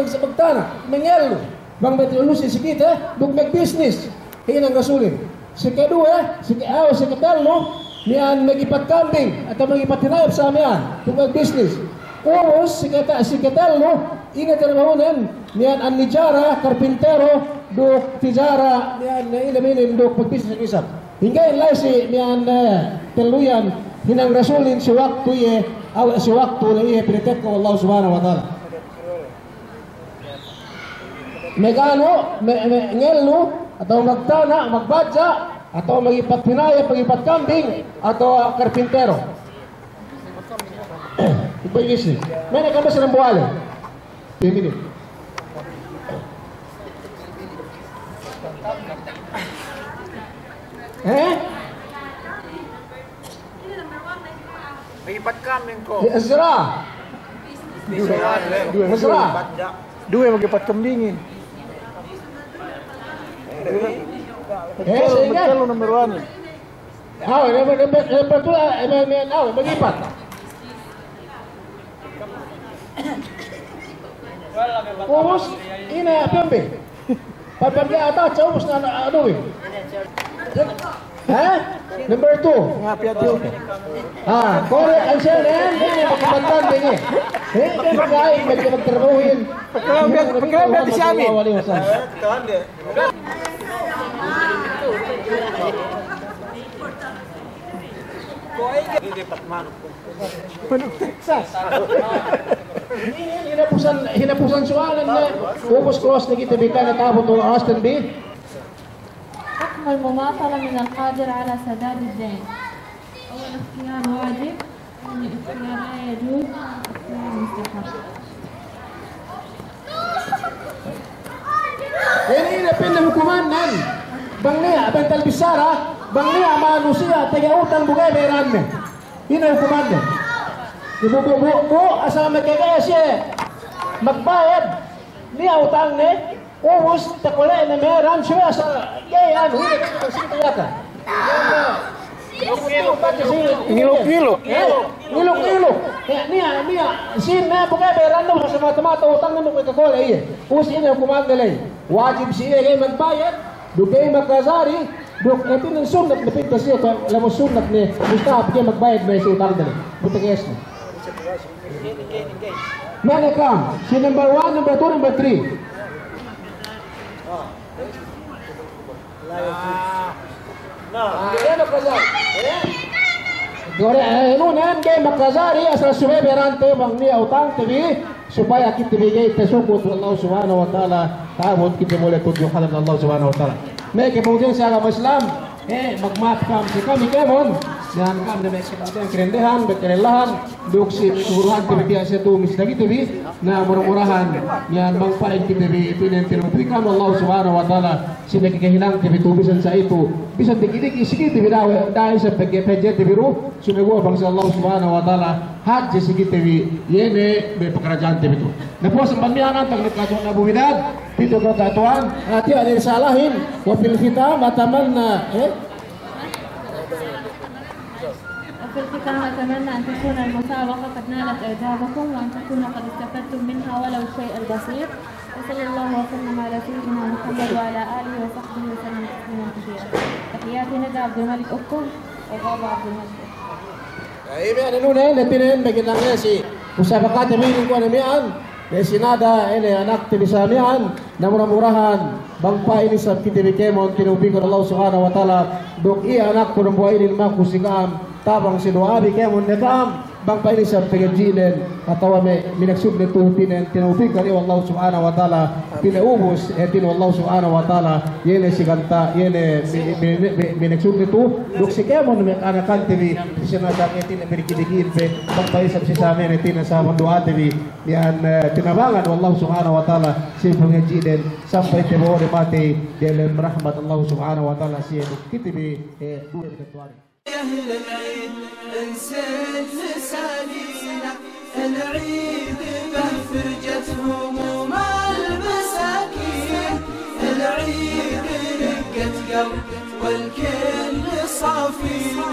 Magtana, mengelo. Bang betulusi kita dug mag-business. Hinang Rasulin. Si kedua, si katalo, niyan magipat kambing atau magipat hinayop sa amya. Dug mag-business. Urus si katalo, ina trabahunan niyan an nijara, karpintero, dug tijara, niyan ilamin dug mag-business isap. Hingga yang lain si mian teluyan hinang Rasulin si waktu si waktu na pinitek ko Allah subhanahu wa ta'ala. Megano, ngelo atau magtana, magbaca atau magipat hinaya, magipat kambing atau karpintero. Ipagisi. May nakambas ng buwali. Pimili. Lipat kambing ko. Azra. Dua magipat kambingin. Sehingga number 1. Magipat. Urus ini pembe. Papagya ata chaubos na aduwi. Number 2. Correct answer ini pagkabantan dingi. Hindi magkain magtrabahuin. Pagkaban di sa amin. Texas. Hinapusan soalan na ubos cross na kita bika na tabot o Aston B. حكم المماطلة من القادر على سداد الدين. أول اختيار واجب، ثاني اختيار لا يجوز، اختيار مستحب. Ini pindah hukuman nan. Bang niya, bental bisara, bang niya manusia taga utang bugay beran me. Ini hukuman niya. Ibu asal magkagaya siya magbayad niya utang niya. Urus takole na meron siya sa yan hindi kita yata. Ngilok-ngilok. Ngilok-ngilok. Nia, sin na pagka berando sa mata-mata utang na ko kakol ay. Usi na kumandalay. Wajib siya kay magbayad, dugay magkasari, dug natin ang sunnat na pintas siya, alam mo sunnat ni mustahab kay magbayad may sa utang dali. Butages na. Manakam, si number 1, number 2, number 3. Ano ka Dore nunan kay makazari asal subay berante bang ni utang TV supaya kita bigay tasukut Allah Subhanahu wa taala taabot kita mulai tujuan Allah Subhanahu wa taala. May kemudian sa agama Islam magmatkam si kami kemon dan kami na may kerendahan berkerelaan duksi suruhan TV dia satu mislagi TV na murah-murahan yan mangpain kita TV pinentirkan Allah Subhanahu wa taala sila kehilang TV tubisan sa itu bisa dikit-dikit sikit TV dahil sa pagkepejet TV ru sumego bangsa Allah Subhanahu wa taala had sikit TV yene may pekerjaan TV itu napos ang pamiyanan tag nagkatuan na buwidad dito katuan ati ada salahin wa fil khitam atamanna وفي الختام أتمنى أن تكون المسابقة قد نالت إعجابكم وأن تكونوا قد استفدتم منها ولو الشيء البسيط وصلى الله وسلم على سيدنا محمد وعلى آله وصحبه وسلم تسليما كثيرا. تحياتي ندى عبد الملك أكتم وبابا عبد الملك. Ini nuna natinin magandang si musabaqat namin ko namian sinada ini anak tibisamian na murah-murahan bangpa ini sa kitibikemon tinubikon Allah Subhanahu wa taala dok iya anak ko buhay ilma kusikam tabang sinuabi kemon nekam bangpa ini sa pagajinen atawa may minagsub na tuhutinen tinubikon Allah Subhanahu wa taala pinaubos tino Allah Subhanahu wa taala yene siganta yene minagsub nito dok si kemon may anakan tibi sinada etin berkidigin pe bangpa isa sa amin etin sa doa tibi yan tinabangan Allah Subhanahu wa taala si pagajinen sampai tebo mati dalam rahmat Allah Subhanahu wa taala siya kitibi dua ketuan يا أهل العيد انسد لسانينا العيد به فرجة هموم المساكين العيد رقة قلب والكل صافينا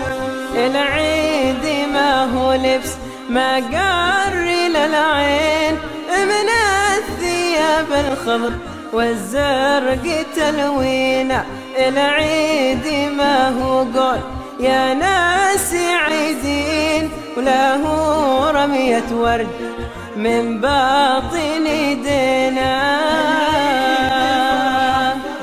العيد ما هو لبس ما قاري للعين من الثياب الخضر والزرق تلوينا العيد ما هو قول يا ناس عيدين وله رمية ورد من باطن يدينا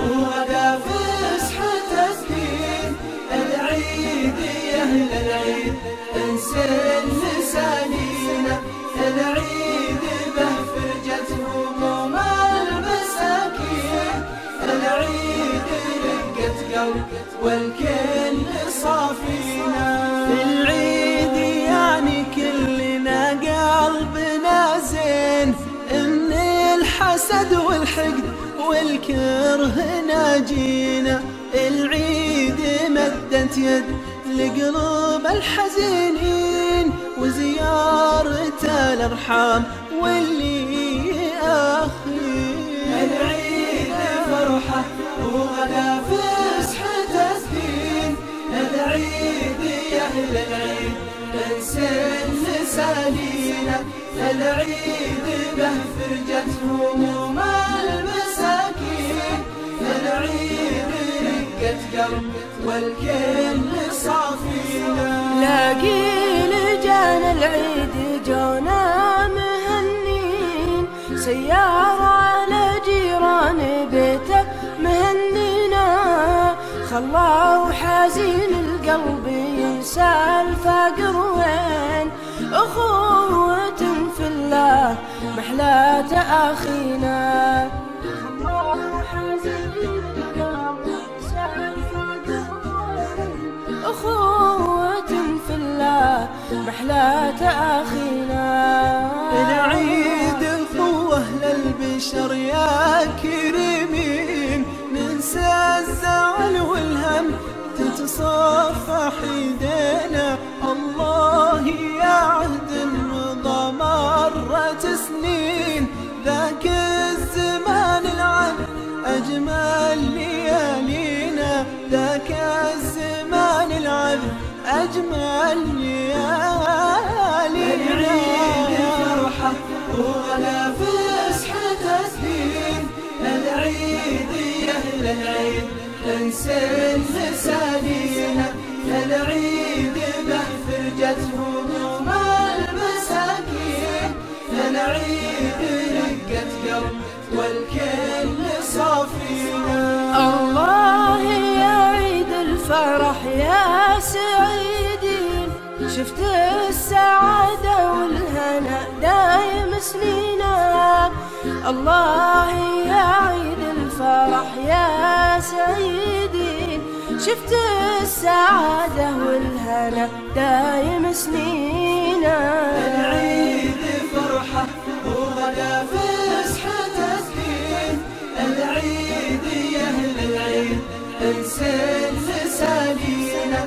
وغدا فسحة تسكين العيد يا أهل العيد انسن لسانينا العيد به فرجة هموم المساكين العيد رقة قلب والكل صافينا العيد يعني كلنا قلبنا زين ان الحسد والحقد والكره ناجينا العيد مدت يد لقلوب الحزينين وزيارة الارحام واللي اخين العيد فرحة وغدا فسحة تسكين العيد يا أهل العيد انسن لسانينا العيد به فرجة هموم المساكين العيد رقة قلب والكل صافينا لاقي لجانا العيد جونا مهنين سيارة على جيران بيته مهنينا خلاه حزين القلب ينسى الفقر وين أخوة في الله محلى أخينا خلاه حزين القلب ينسى الفقر وين أخوة في الله محلى أخينا العيد أخوة للبشر يا كريمين ننسى الزعل والهم تتصافح ايدينا الله يا عهد الرضا مرت سنين ذاك الزمان العذب أجمل ليالينا ذاك الزمان العذب أجمل ليالينا. العيد فرحة وغلا فسحة تسهيل، العيد يا أهل العيد انسى لسانينا، العيد به فرجة هموم المساكين، العيد رقة قلب والكل صافينا. الله يا عيد الفرح يا سعيدين، شفت السعادة والهنا دايم سنينا. الله يا عيد الفرح يا سعيدين، شفت السعادة والهنا دايم سنينا. العيد فرحة وغدا فسحة تسكين، العيد يا أهل العيد انسى لسانينا،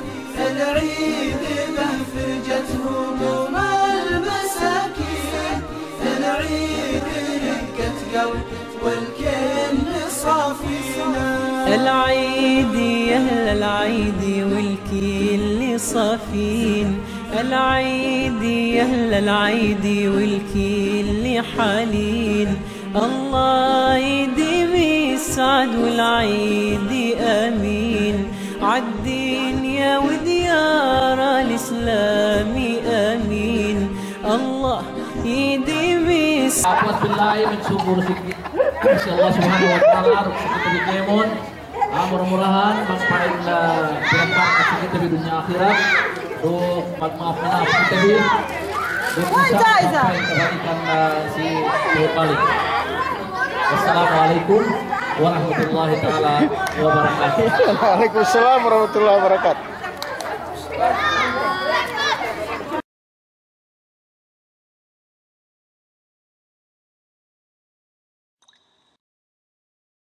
العيد به فرجة هموم المساكين، العيد رقة قلب والكل صافينا. العيد يا أهل العيد والكل صافين، العيد يا أهل العيد والكل حالين. الله يديم السعد والعيد آمين، عالدين يا وديار الإسلام آمين. الله يديم Awas billahi min syukur Insya Allah subhanahu wa ta'ala kita di Kemon. Mudah-mudahan manfaat berempat kita di dunia akhirat. Untuk maaf kita di bisa kebaikan si balik. Assalamualaikum warahmatullahi taala wabarakatuh. Waalaikumsalam warahmatullahi wabarakatuh.